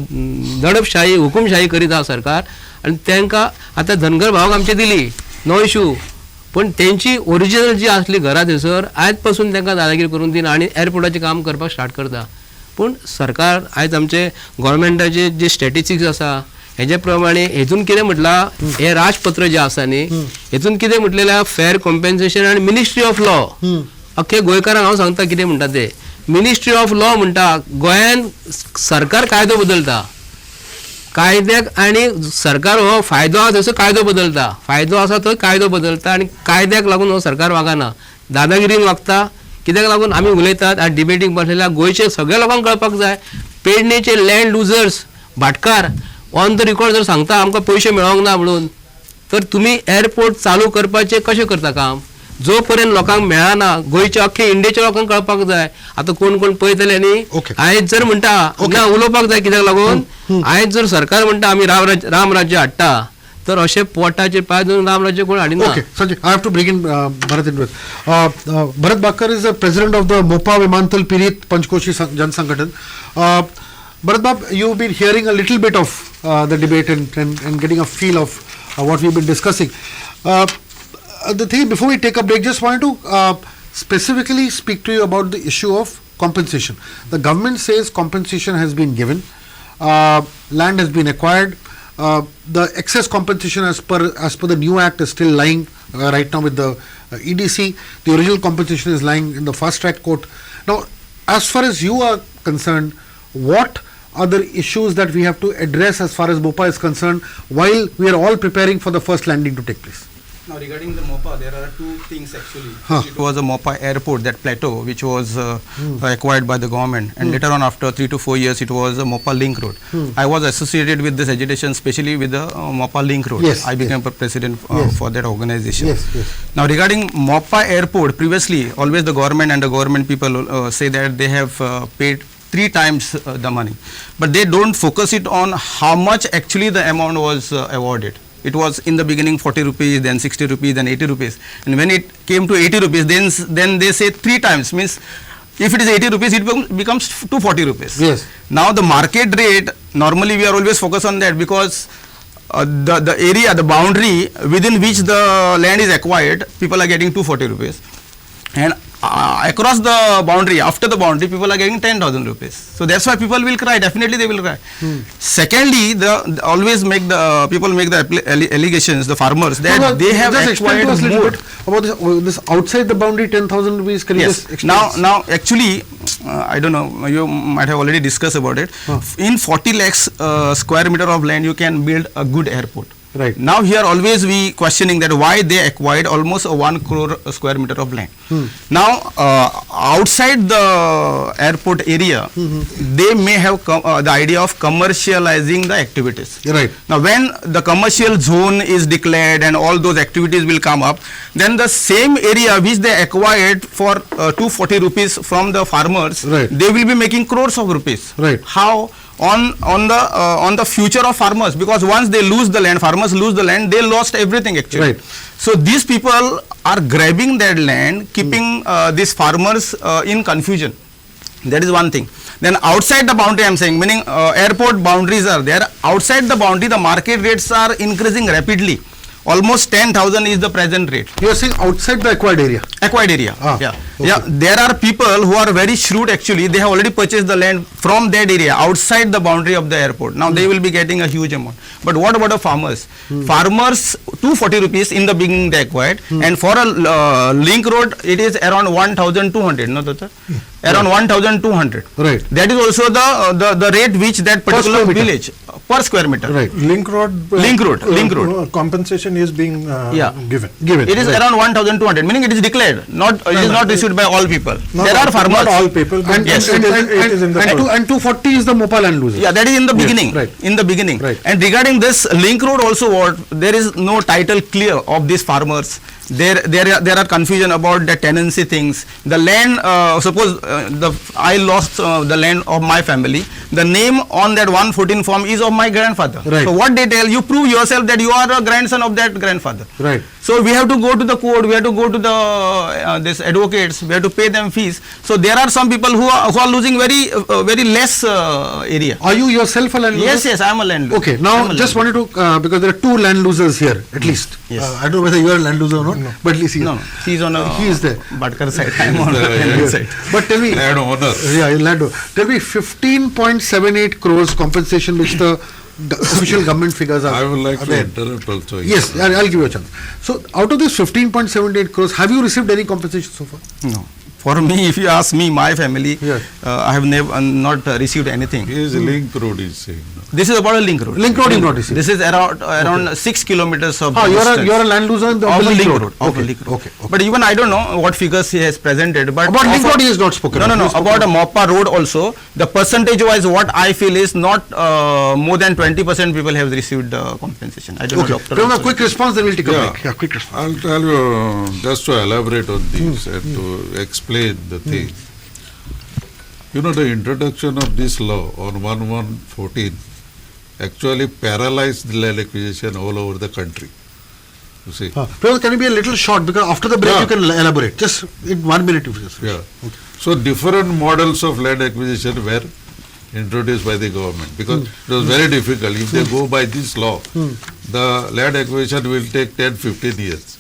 दडपशाही हुकुमशाही करीत आहा सरकार. आनी तांकां आतां धनगर भावाक आमची दिली, नो इशू, पण तेंची ओरिजिनल जी आसली घरां थंयसर आयज पासून तांकां दादागिरी करून दिना आनी एअरपोर्टाचें काम करपाक स्टार्ट करता. पूण सरकार आयज आमचे गव्हर्मेंटाचे जे स्टॅटिस्टिक्स आसा हेजे प्रमाणे हेतून कितें म्हटलां, हे राजपत्र जे आसा न्ही हेतून कितें म्हटलेलें फेअर कॉम्पेन्सेशन आनी मिनिस्ट्री ऑफ लॉ. अख्खे गोंयकारांक हांव सांगता कितें म्हणटा ते, मिनिस्ट्री ऑफ लॉ म्हणटा गोंयान सरकार कायदो बदलता, कायद्याक आनी सरकार हो फायदो आसा थंयसर कायदो बदलता, फायदो आसा थंय कायदो बदलता आनी कायद्याक लागून हो सरकार वागना, दादागिरीन वागता. कित्याक लागून आमी उलयतात आज डिबेटीक बसलेल्या गोंयचे सगळ्या लोकांक कळपाक जाय, पेडणेचे लँड लुजर्स भाटकार ऑन द रिकॉर्ड जर सांगता आमकां पयशे मेळोंक ना म्हणून, तर तुमी एअरपोर्ट चालू करपाचें कशें करता काम, जो पर्यंत लोकांक मेळना, गोंयच्या अख्खे इंडियेच्या लोकांक कळपाक जाय. आतां कोण पळयतले न्ही, आयज जर म्हणटा ना उलोवपाक जाय कित्याक लागून, आयज जर सरकार म्हणटा आमी राम राज्य हाडटा तर अशें पोटाचेर पांय दवरून राम राज्य कोण हाडिना. Okay, Sanjay, I have to bring in Bharat into it. Bharat Bakkar is the president of the MOPA Vimantal Pirit Panchkoshi Jan Sangathan. Bharat Bab, you've been hearing a little bit of the debate and getting a feel of what we've been discussing. The thing, before we take a break, just wanted to specifically speak to you about the issue of compensation. The government says compensation has been given, land has been acquired. The excess compensation as per the new act is still lying right now with the EDC. The original compensation is lying in the fast track court. Now, as far as you are concerned, what are the issues that we have to address as far as MOPA is concerned while we are all preparing for the first landing to take place? Now regarding the MOPA, there are two things actually. It was a MOPA airport, that plateau, which was acquired by the government, and later on after 3 to 4 years it was a MOPA link road. I was associated with this agitation, especially with the MOPA link road. Yes, I became president for that organization. Yes. Now regarding MOPA airport, previously always the government and the government people say that they have paid 3 times the money, but they don't focus it on how much actually the amount was awarded. It was in the beginning 40 rupees, then 60 rupees, then 80 rupees. And when it came to 80 rupees, then they say 3 times, means if it is 80 rupees, it becomes 240 rupees. Yes. Now the market rate, normally we are always focused on that because the area, the boundary within which the land is acquired, people are getting 240 rupees. And across the boundary, after the boundary, people are getting 10,000 rupees. So that's why people will cry. Definitely they will cry. Secondly, always make the people make the allegations, the farmers, that they have acquired more. About this outside the boundary 10,000 rupees. Can you Yes. just explain? Now actually, I don't know. You might have already discussed about it. In 40 lakhs square meter of land, you can build a good airport. Right. Now here always we questioning that why they acquired almost a 1 crore square meter of land. Now outside the airport area, they may have the idea of commercializing the activities. Right. Now when the commercial zone is declared and all those activities will come up, then the same area which they acquired for 240 rupees from the farmers, Right. they will be making crores of rupees. Right. How? On the future of farmers, because once they lose the land, farmers lose the land, they lost everything actually. Right. So these people are grabbing that land, keeping these farmers in confusion. That is one thing. Then outside the boundary, I am saying, meaning airport boundaries are there. Outside the boundary, the market rates are increasing rapidly. Almost 10,000 is the present rate. You are saying outside the acquired area. Acquired area. Ah, Yeah. okay. Yeah. There are people who are very shrewd actually. They have already purchased the land from that area outside the boundary of the airport. Now they will be getting a huge amount. But what about the farmers? Farmers 240 rupees in the beginning they acquired, and for a link road it is around 1,200. No, Doctor? Around 1,200. Right. That is also the rate which that particular square meter. village per square meter. Right. Link road. Link road. Compensation is being given. It is Right. around 1,200, meaning it is declared, not it is not received by all people. Not There all- are farmers. Not all people, but And, Yes. it is in the and 240 is the MOPA land loser. Yeah, that is in the beginning. right. In the beginning. Right. And regarding this link road also, what there is no title clear of these farmers. There are confusion about the tenancy things. The land, suppose I lost the land of my family. The name on that 114 form is of my grandfather. Right. So what they tell you, prove yourself that you are a grandson of that grandfather. Right. So we have to go to the court, we have to go to the this advocates, we have to pay them fees. So there are some people who are losing very less area. Are you yourself a land loser? Yes, I am a landlord. Okay, now just wanted to, because there are two land losers here, at least. Yes. I don't know whether you are a land loser or not, but at least he is. No, he is on a He is there. Bhatkar side. I am on the Yes. tenant side. But tell me, Land owner. yeah, land owner. Tell me 15.78 crores compensation which the official government figures are. I would like are to there. interrupt also. Yes, I'll give you a chance. So, out of this 15.78 crores, have you received any compensation so far? No. For me, if you ask me, my family, Yes. I have never not received anything. He is link road, he is saying. No. This is about a link road. Link road you not received. This is around 6 kilometers of distance. You're a land loser in the of a link link road. road. Of a Okay, link road. okay, okay. But even I don't know what figures he has presented. But About link of a- road he has not spoken. No. He has spoken About a MOPA road also, the percentage wise, what I feel is not more than 20% people have received compensation. I don't Okay, know, doctor. give a also. quick response, then we'll take a Yeah. break. Yeah, quick response. I'll tell you, just to elaborate on this and to explain the thing. You know, the introduction of this law on 1/1/14 actually paralyzed the land acquisition all over the country. You see? Professor, can you be a little short, because after the break Yeah. you can elaborate. Just in 1 minute if you just. Yeah. So different models of land acquisition were introduced by the government because it was very difficult. If they go by this law, the land acquisition will take 10-15 years.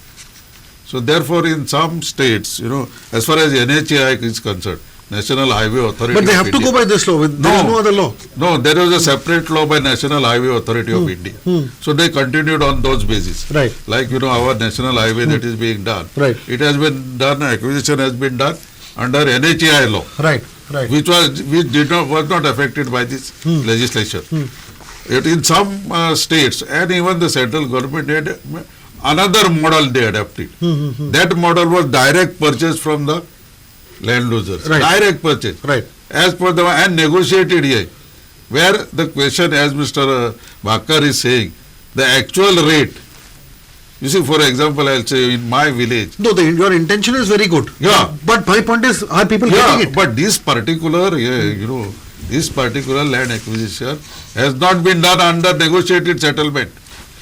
So therefore, in some states, you know, as far as NHAI is concerned, National Highway Authority But they of have to India. go by this law. There is no other law. No, there was a separate law by National Highway Authority of India. So they continued on those basis. Right. Like, you know, our national highway that is being done. Right. It has been done, acquisition has been done under NHAI law, Right, right. which was not affected by this legislation. In some states and even the central government had another model they adopted. That model was direct purchase from the land losers. Right. Direct purchase. Right. As per the and negotiated here, where the question, as Mr. Bhakkar is saying, the actual rate. You see, for example, I'll say in my village. No, your intention is very good. Yeah. But my point is, are people Yeah, getting it? but this particular, this particular land acquisition has not been done under negotiated settlement.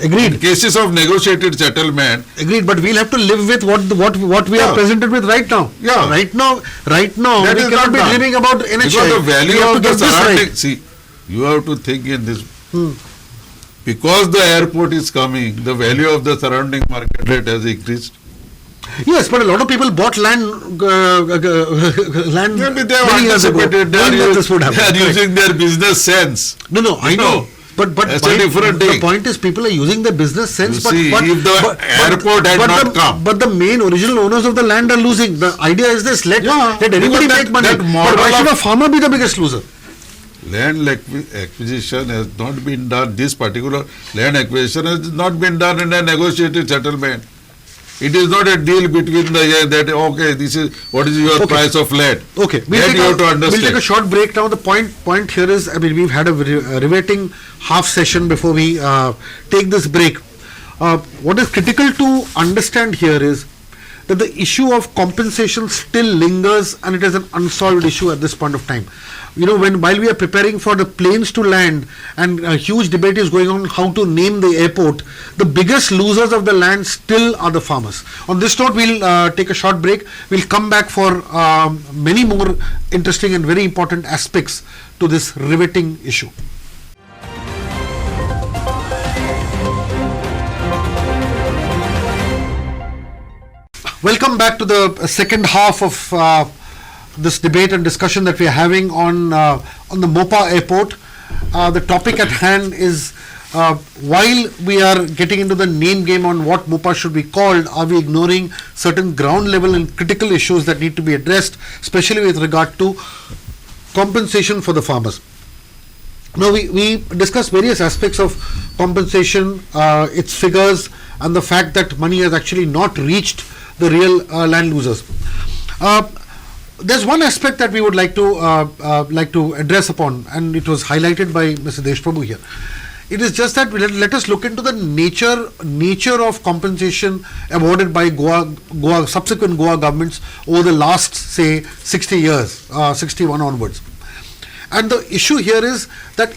In Agreed. cases of negotiated settlement, Agreed. But we'll have to live with what we are Yeah. presented with right now. Yeah. Right now, That we is cannot not be done. dreaming about NHI. because the We value have of to the get this surrounding, right. see, you have to think in this. Because the airport is coming, the value of the surrounding market rate has increased. Yes, but a lot of people bought land land Maybe they have many years ago, anticipated, knowing that this would happen. they are Right. using their business sense. No, I know. But That's a different the thing. point is, people are using their business sense. You but, see, but if the airport had not come. but the main original owners of the land are losing. The idea is this: let Yeah, anybody because make money. that But model why should of- a farmer be the biggest loser? land acquisition has not been done, this particular land acquisition has not been done in a negotiated settlement. It is not a deal between the that okay, this is what is your price of land. Okay, that you have to understand. We'll take a short break now. The point here is, I mean, we've had a riveting half session before we take this break. What is critical to understand here is that the issue of compensation still lingers, and it is an unsolved issue at this point of time. You know, while we are preparing for the planes to land, and a huge debate is going on how to name the airport, the biggest losers of the land still are the farmers. On this note, we'll take a short break. We'll come back for many more interesting and very important aspects to this riveting issue. Welcome back to the second half of this debate and discussion that we are having on the MOPA airport. The topic at hand is, while we are getting into the name game on what MOPA should be called, are we ignoring certain ground level and critical issues that need to be addressed, especially with regard to compensation for the farmers. Now, we discussed various aspects of compensation, its figures, and the fact that money has actually not reached the real land losers. There's one aspect that we would like to address upon, and it was highlighted by Mr. Deshprabhu here. It is just that let us look into the nature of compensation awarded by subsequent Goa governments over the last, say, 60 years, 61 onwards. And the issue here is that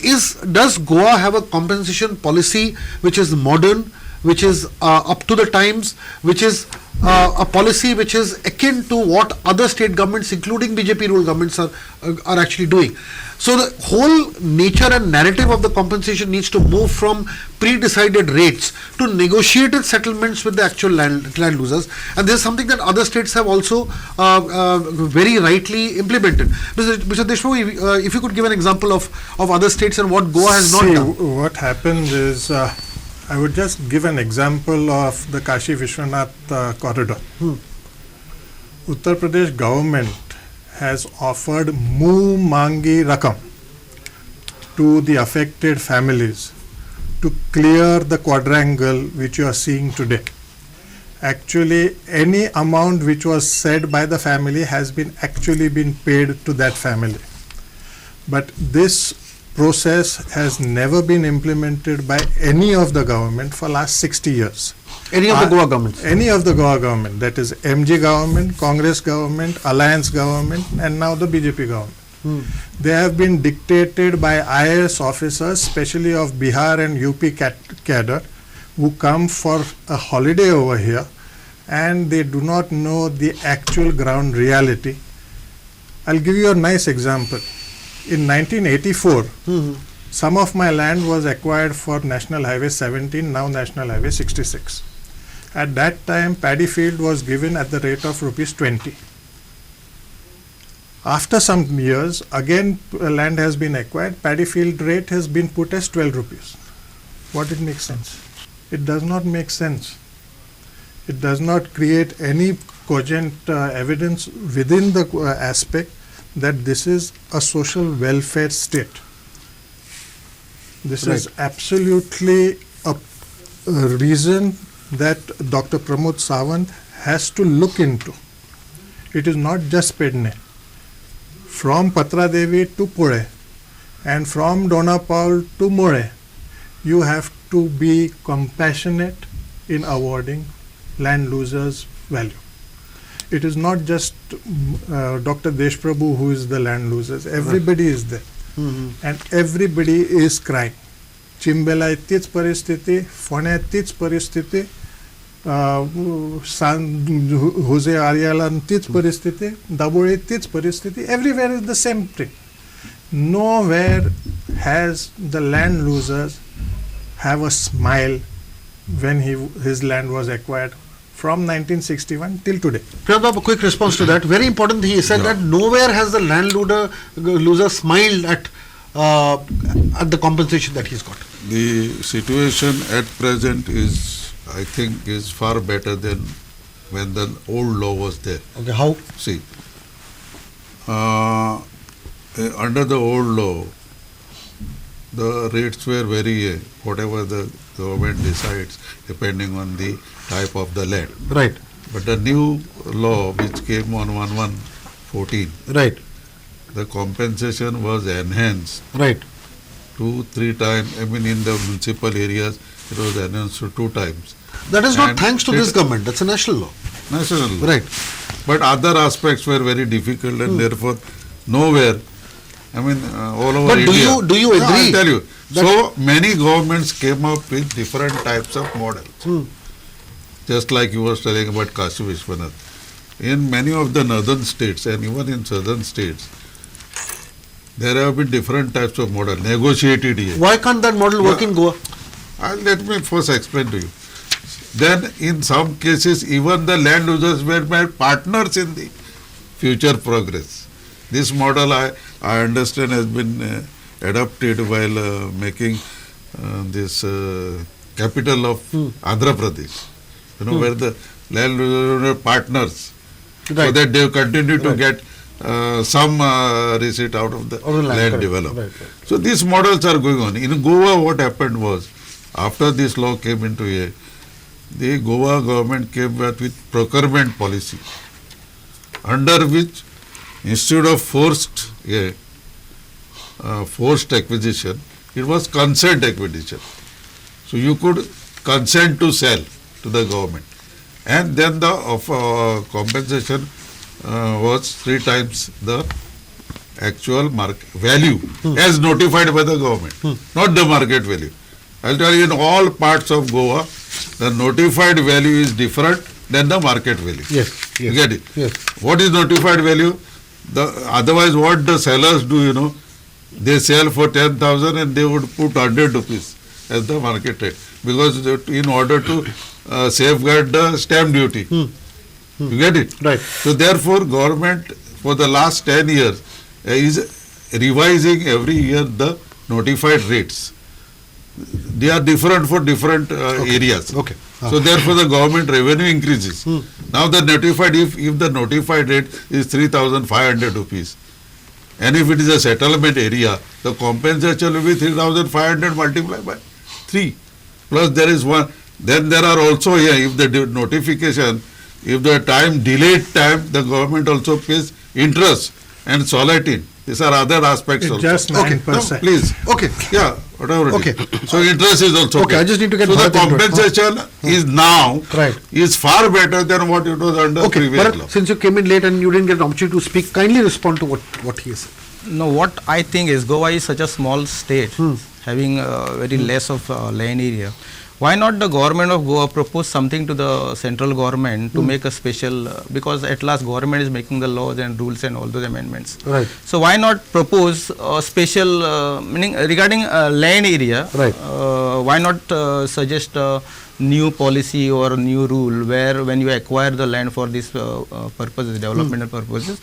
does Goa have a compensation policy which is modern, which is up to the times, which is a policy which is akin to what other state governments, including BJP ruled governments, are actually doing. So the whole nature and narrative of the compensation needs to move from pre-decided rates to negotiated settlements with the actual land losers, and this is something that other states have also very rightly implemented. Mr. Deshprabhu, if you could give an example of other states and what Goa has not done. What happens is, I would just give an example of the Kashi Vishwanath corridor. Uttar Pradesh government has offered Muh Mangi Rakam to the affected families to clear the quadrangle which you are seeing today. Actually, any amount which was said by the family has been paid to that family. But this process has never been implemented by any of the government for last 60 years. Any of the Goa governments? Any of the Goa government, that is MG government, Congress government, Alliance government, and now the BJP government. They have been dictated by IAS officers, especially of Bihar and UP cadre, who come for a holiday over here, and they do not know the actual ground reality. I'll give you a nice example. In 1984, some of my land was acquired for National Highway 17, now National Highway 66. At that time, paddy field was given at the rate of ₹20. After some years, again land has been acquired, paddy field rate has been put as ₹12. What did make sense? It does not make sense. It does not create any cogent evidence within the aspect that this is a social welfare state. This is absolutely a reason that Dr. Pramod Sawant has to look into. It is not just Pedne. From Patradevi to Pune and from Donapaul to More, you have to be compassionate in awarding land losers value. It is not just Dr. Deshprabhu who is the land losers. Everybody is there. And everybody is crying. Chimbela तीच परिस्थिती, फोण्या तीच परिस्थिती, Jose Ariala तीच परिस्थिती, Daboli तीच परिस्थिती. Everywhere is the same thing. Nowhere has the land losers have a smile when his land was acquired from 1961 till today. Pramod, a quick response to that. Very important thing. He said that nowhere has the loser smiled at the compensation that he's got. The situation at present is, I think, is far better than when the old law was there. Okay, how? See, under the old law, the rates were very, whatever the government decides, depending on the type of the land. Right. But the new law which came on 1/1/14, Right. the compensation was enhanced Right. 2-3 times. I mean, in the municipal areas, it was enhanced to 2 times. That is not And thanks to it- this government. That's a national law. National law. Right. But other aspects were very difficult, and therefore, nowhere. I mean, all over But India. do you Yeah, agree I'll tell you. that- So many governments came up with different types of models. Just like you were telling about Kashi Vishwanath. In many of the northern states and even in southern states, there have been different types of model negotiated here. Why can't that model work in Goa? Let me first explain to you. Then in some cases even the land users were my partners in the future progress. This model I understand has been adopted while making this capital of Andhra Pradesh. You know, where the land users were partners. So Right. that they continue to Right. get some receipt out of the Of the land, land correct. development. Right, right. So these models are going on. In Goa, what happened was, after this law came into air, the Goa government came back with procurement policy, under which instead of forced acquisition, it was consent acquisition. So you could consent to sell to the government, and then the compensation was 3 times the actual market value as notified by the government, not the market value. I'll tell you, in all parts of Goa, the notified value is different than the market value. Yes. You Yes. get it? Yes. What is notified value? Otherwise, what the sellers do, you know, they sell for 10,000 and they would put 100 rupees as the market rate, because in order to safeguard the stamp duty. You get it? Right. So therefore, government for the last 10 years is revising every year the notified rates. They are different for different areas. Okay. So therefore, the government revenue increases. Now the notified, if the notified rate is 3,500 rupees, and if it is a settlement area, the compensation will be 3,500 multiplied by 3. Plus there is one. Then there are also here, if the notification, if the delayed time, the government also pays interest and solidity. These are other aspects It's also. just Okay. 9%. No, please. Okay. Yeah, whatever it Okay. is. So interest is also Okay, paid. I just need to get so the Bharat into it. compensation is now Right. is far better than what it was under Okay, previous Bharat, law. since you came in late and you didn't get an opportunity to speak, kindly respond to what he said. No, what I think is Goa is such a small state, having very less of land area. Why not the government of Goa propose something to the central government to make a special, because at last government is making the laws and rules and all those amendments. Right. So why not propose a special, meaning regarding land area, Right. why not suggest a new policy or a new rule where when you acquire the land for these purposes, developmental purposes,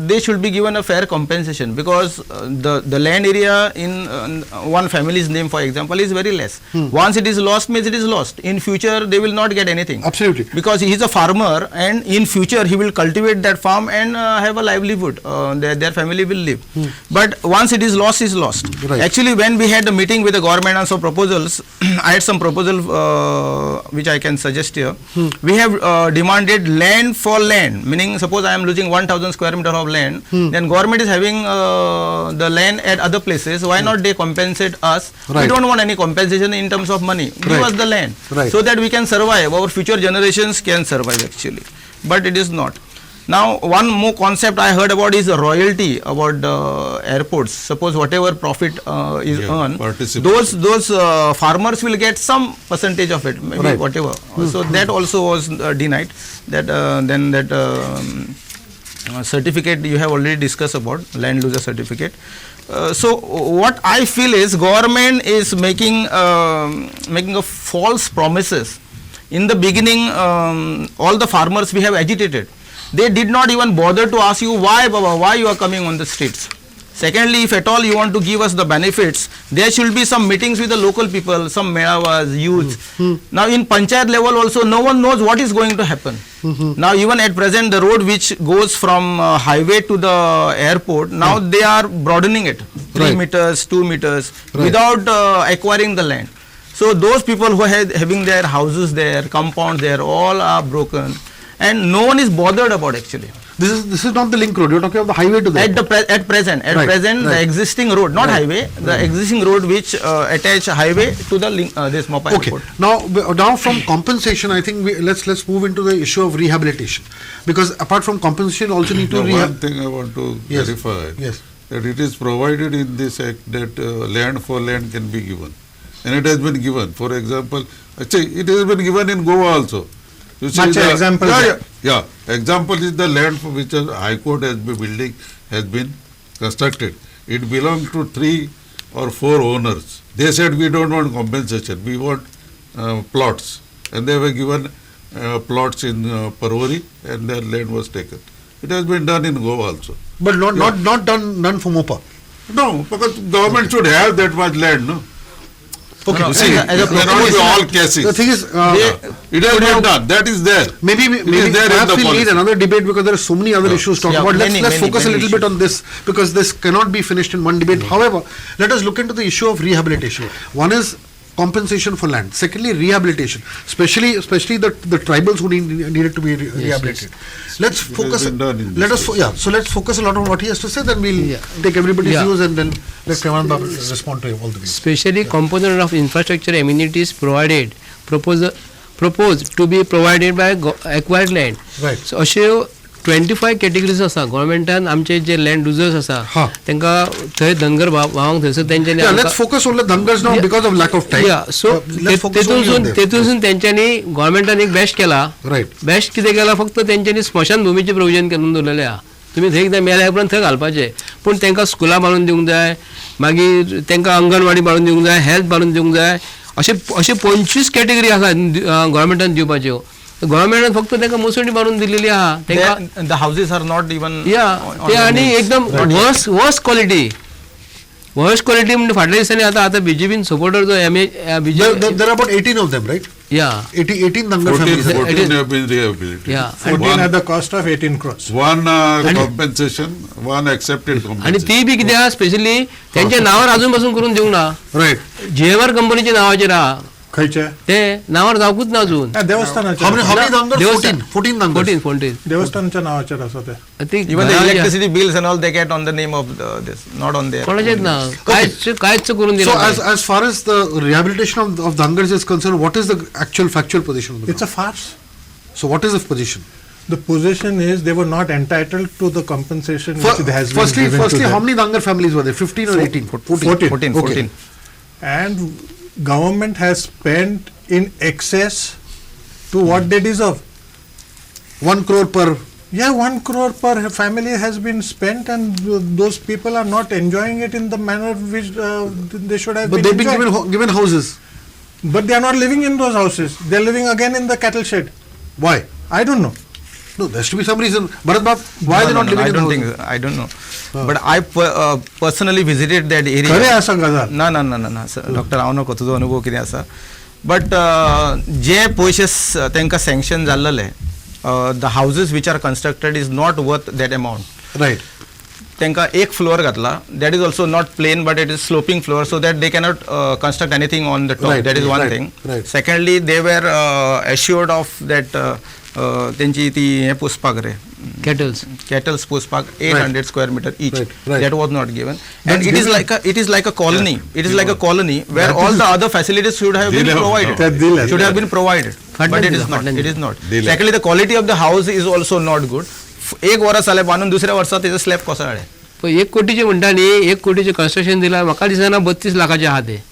they should be given a fair compensation, because the land area in one family's name, for example, is very less. Once it is lost, means it is lost. In future, they will not get anything. Absolutely. Because he is a farmer, and in future he will cultivate that farm and have a livelihood. Their family will live. But once it is lost, is lost. Right. Actually, when we had a meeting with the government on some proposals, I had some proposal which I can suggest here. We have demanded land for land, meaning suppose I am losing 1,000 square meter of land, then government is having the land at other places. Why not they compensate us? Right. We don't want any compensation in terms of money. Give Right. us the land, Right. so that we can survive. Our future generations can survive actually, but it is not. Now, one more concept I heard about is the royalty about the airports. Suppose whatever profit is Yeah, earned, participation. those farmers will get some percentage of it, maybe Right. whatever. So that also was denied. That then that certificate you have already discussed about, land loser certificate. So what I feel is government is making a false promises. In the beginning, all the farmers we have agitated. They did not even bother to ask you why, Baba, why you are coming on the streets. Secondly, if at all you want to give us the benefits, there should be some meetings with the local people, some melavas, youths. Now in panchayat level also, no one knows what is going to happen. Now even at present, the road which goes from highway to the airport, now they are broadening it. 3 Right. meters, 2 meters, Right. without acquiring the land. So those people who are having their houses there, compounds there, all are broken, and no one is bothered about actually. This is not the link road. You're talking about the highway to there. At present, Right, the right. existing road, not Right, highway, the existing road which attach highway to the link, this MOPA Okay. airport. Now from compensation, I think let's move into the issue of rehabilitation, because apart from compensation, also need to Now, one rehab. thing I want to Yes. clarify, Yes. that it is provided in this act that land for land can be given, and it has been given. For example, actually, it has been given in Goa also. You Much example there. Yeah. Example is the land for which a High Court has been building has been constructed. It belonged to 3 or 4 owners. They said we don't want compensation, we want plots, and they were given plots in Parwari, and their land was taken. It has been done in Goa also. But not done for MOPA. No, because government should have that much land, no? Okay. No, See, as a it may not be all cases. The thing is, It has been done. That is there. maybe is there in perhaps the we'll need policy. another debate, because there are so many other issues to talk Yeah, about. Let's many focus a little bit issues. on this, because this cannot be finished in one debate. However, let us look into the issue of rehabilitation. One is compensation for land. Secondly, rehabilitation, especially the tribals who needed to be rehabilitated. Let's It has focus. been done in Let this us so let's focus a lot on what he has to say. Then we'll Yeah. take everybody's Yeah. views, and then let Premanand Babu respond to all the views. Especially component of infrastructure amenities proposed to be provided by acquired land. Right. So अशे 25 categories आसा गव्हर्मेंटान आमचे जे land users आसा हा. तांकां थंय धनगर भावांक थंयसर तेंच्यांनी Yeah, let's focus on the Dhangars now Yeah. because of lack of time. So let's focus only on there. तेतून तेंच्यांनी गव्हर्मेंटान एक बेस्ट केला. Right. बेस्ट कितें केला, फक्त तेंच्यांनी स्मशान भुमीचे प्रोविजन करून दवरलेले आहा. तुमी थंय एकदां मेल्या उपरांत थंय घालपाचे, पूण तांकां स्कुलां बांदून दिवंक जाय, मागीर तांकां अंगणवाडी बांदून दिवंक जाय, हेल्थ बांदून दिवंक जाय, अशे 25 कॅटेगरी आसा गव्हर्मेंटान दिवपाच्यो. गव्हर्मेंटान फक्त तांकां मुसोडी बांदून दिलेली आहा. तांकां The houses are not even. या on ते the आनी names. एकदम वर्स्ट क्वॉलिटी म्हणजे फाटल्या दिसांनी आता बीजेपीन सपोर्टर जो There are about 18 of them, right? या 18 Dhangar 14 families. it is- have been rehabilitated. या 14 at the cost of 18 crores. One compensation, one accepted आणि compensation. ती बी कितें आहा, स्पेशली त्यांच्या नावावर अजून पासून करून दिवंक ना. Right. जेएमआर कंपनीच्या नावाचेर आहा, खयचे ते नावावर जावकूच ना अजून. देवस्थानाच्या How many Dhangar? देवस्थान. 14 Dhangar. 14 देवस्थानाच्या नावाचेर आसा ते. ती Even the electricity bills and all they get on the name of this, not on their. कोणाचेच ना, कायच करून So दिला. as far as the rehabilitation of Dhangars is concerned, what is the actual factual position of the It's a ground? farce. So what is the position? The position is they were not entitled to the compensation which has been Firstly, given to them. how many Dhangar families were there? 15 or 18? 14. 14. Okay. And government has spent in excess to what they deserve. 1 crore per. Yeah, 1 crore per family has been spent, and those people are not enjoying it in the manner which they should have But been they've been enjoying. given houses. But they are not living in those houses. They are living again in the cattle shed. Why? I don't know. No, there has to be some reason. Bharat Bab, why are they not living I in the don't houses? think. I don't know. But I personally visited that area. खरे असा गजाल. ना sir doctor हांव नको तुजो अनुभव कितें आसा. But जे पयशे तांकां सँक्शन जाल्ले, the houses which are constructed is not worth that amount. Right. तांकां एक फ्लोर घातला, that is also not plain but it is sloping floor, so that they cannot construct anything on the top. Right, that is one right, thing. right. Secondly they were assured of that तेंची ती हें पुसपाक रे kettles. kettles puspak 800 square meter each. Right, right. That was not given, That's and it is given. like a colony. It is like a colony where all the other facilities should have been provided. That deal Should have been provided, but it is not. It is not. Secondly, the quality of the house is also not good. एक verse जालें बांदून दुसऱ्या वर्सा तेजो slab कोसळ्ळे. पण 1 कोटीचे म्हणटा न्ही, 1 कोटीचे construction दिला, म्हाका दिसना 32 लाखाचे आहा ते.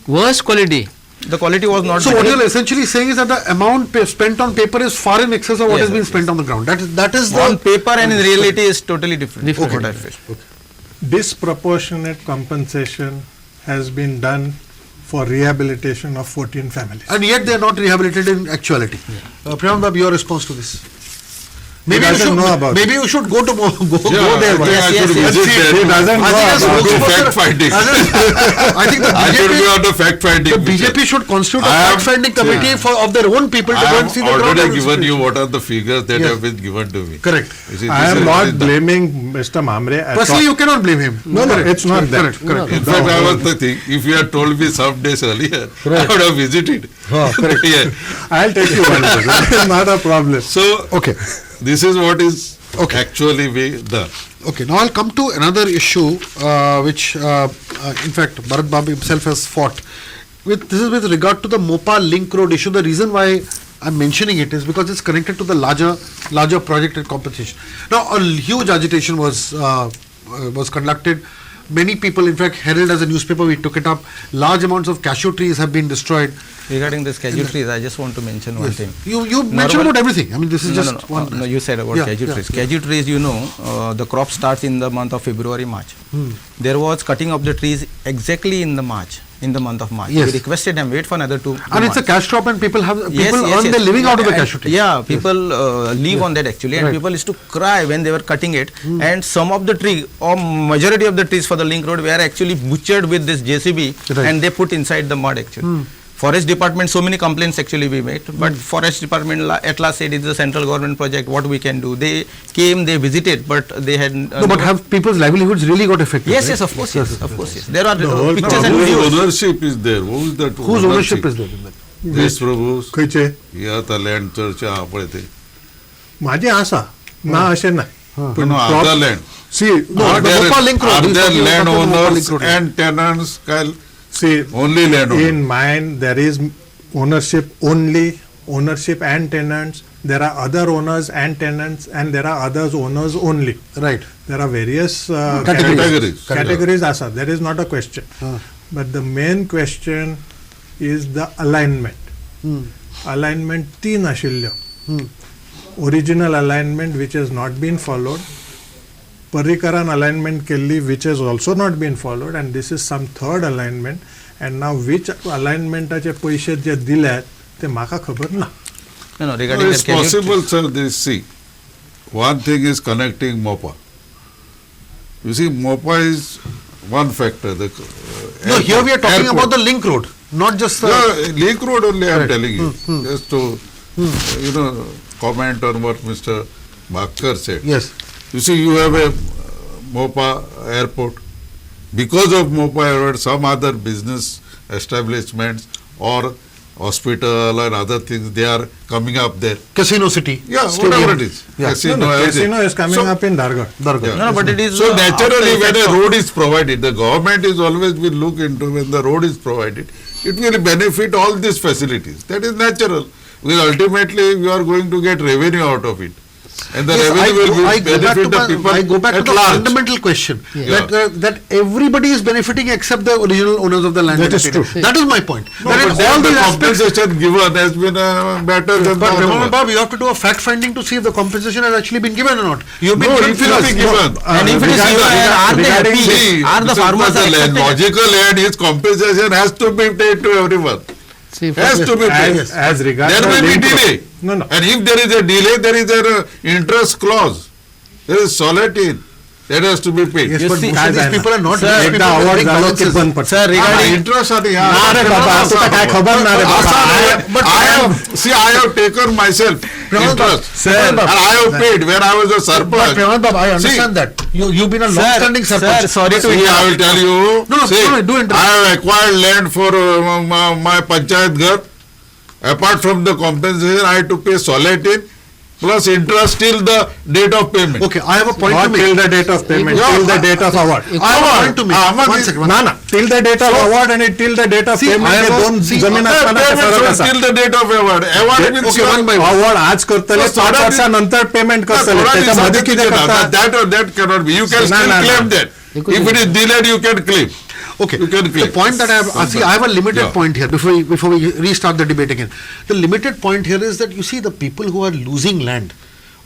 Worst quality. The quality was not So good. what you're essentially saying is that the amount spent on paper is far in excess of what Yes, has been yes, spent on the ground. That is the On paper and in reality is totally different. Okay. What I feel. Disproportionate compensation has been done for rehabilitation of 14 families. And yet they are not rehabilitated in actuality. Premanand Babu, your response to this? Maybe He doesn't know about maybe you should go to go Yeah, there. I think I should yes, visit yes. there. He doesn't I know think as about Do spokesperson- fact finding. I think the I should be BJP, on the fact finding. the BJP should constitute a I am- fact-finding committee of their own people to I go have and see the ground. already level given situation. you what are the figures that Yes. have been given to me. Correct. You see, I this am is not what is done. blaming Mr. Mamre at Personally, all. you cannot blame him. No, it's not that. Correct, correct. In fact, I was thinking, if you had told me some days earlier, I would have visited. correct. Yeah. I'll take you one day. That is not a problem. So, Okay. this is what is Okay. actually being done. Okay, now I'll come to another issue which, in fact, Bharat Babu himself has fought. This is with regard to the MOPA Link Road issue. The reason why I'm mentioning it is because it's connected to the larger project and compensation. Now, a huge agitation was conducted. Many people, in fact, Herald as a newspaper, we took it up. Large amounts of cashew trees have been destroyed. Regarding the cashew trees, I just want to mention one thing. You mentioned about everything. I mean, this is just one. No, you said about Yeah, cashew yeah, trees. yeah. Cashew trees, the crop starts in the month of February, March. There was cutting of the trees exactly in the month of March. Yes. We requested them, wait for another 2 And it's a cash crop, and people earn their living out of the And cashew tree. Yeah, people live on that actually, and Right. people used to cry when they were cutting it. And some of the tree, or majority of the trees for the link road were actually butchered with this JCB, Right. and they put inside the mud actually. Forest department, so many complaints actually we made, but forest department at last said it's a central government project, what we can do. They came, they visited, but they had No, but have people's livelihoods really got affected? yes, right? yes, of course, yes, of course, yes. There are whole pictures and Whose videos. ownership is there? Who is that? Whose ownership is there in that? देश प्रभूस खंयचे या आता land चर्चा हा पळय ते माझे आसा ना अशें ना पण other land see No, the MOPA link road. are He's there talking about land the MOPA owners link road. and tenants काय see only land owners in mine there is ownership only, ownership and tenants. There are other owners and tenants, and there are others owners only. Right. There are various Categories. categories asa. There is not a question. But the main question is the alignment. Alignment तीन आशिल्ल्यो. Original alignment which has not been followed. Parikaran alignment kelli which has also not been followed, and this is some third alignment. And now which alignmentaचे पैसे जे दिल्यात ते म्हाका खबर ना. No, regarding it's the cashew possible sir this see one thing is connecting MOPA you see MOPA is one factor the No, here we are talking airport. about the link road, not just the. Yeah, link road only I am Right. telling you just to comment on what Mr. Bhakkar said. Yes. You see, you have a MOPA airport. Because of MOPA airport, some other business establishments or hospital and other things, they are coming up there. Casino City. Yeah, Stadium. whatever it is. Yeah. Casino, No, everything. casino is coming So- up in Dargad. Dargad. Yeah. No, but it is So after naturally, when effect a of- road is provided, the government is always will look into when the road is provided, it will benefit all these facilities. That is natural. Because ultimately, you are going to get revenue out of it. And the Yes, revenue will I go back benefit to the my- people I go back to at the large. fundamental question Yeah. that everybody is benefiting except the original owners of the land. That is and the true. That is my point. No, That in but then all the these aspects, compensation given has been better than the but other remember, one. Bob, you have to do a fact finding to see if the compensation has actually been given or not. You have been No, given it will be figures. given. And if it is regarding- given, are they regarding happy? See, Are the this is farmers the accepting it? logical and his compensation has to be paid to everyone. See, Has to be paid. As regards There the may be link road- delay. No, no. And if there is a delay, there is an interest clause. There is solidity. That has to be paid. Yes, You but see, most of these काय people are not Sir, rich एकदा people, they आवाज make झालो की balances. बंद पडतं. Sir, regarding interest are ना रे बाबा, तुका काय खबर ना रे बाबा. But I have taken myself interest. Sir, And I have paid when I was a But surplus. Premad Bab, I understand See, that. You've been a long-standing sir, surplus. sorry to See, I will tell you. No, see, no, do interrupt. I have acquired land for my panchayat ghar. Apart from the compensation, I had to pay solidity plus interest till the date of payment. Okay, I have a point to Not make. till the date of payment, Yeah. till the date of award. I have a point to make. Ahmad One is- second. ना ना till the date of award and till the date of See, payment I hey have a- दोन see, जमीन Payment असताना ते फरक from असा. till the date of award. Award means Okay, one by one. Award आज करतले So, 5 थोडा वर्षानंतर पेमेंट करतले थोडा त्याच्यामध्ये दिवसात किती करतात that cannot be. You can No, still no, no. claim that. If it is delayed, you can claim. Okay, You can the claim. point that I have, see, I have a limited Yeah. point here before we restart the debate again. The limited point here is that you see the people who are losing land,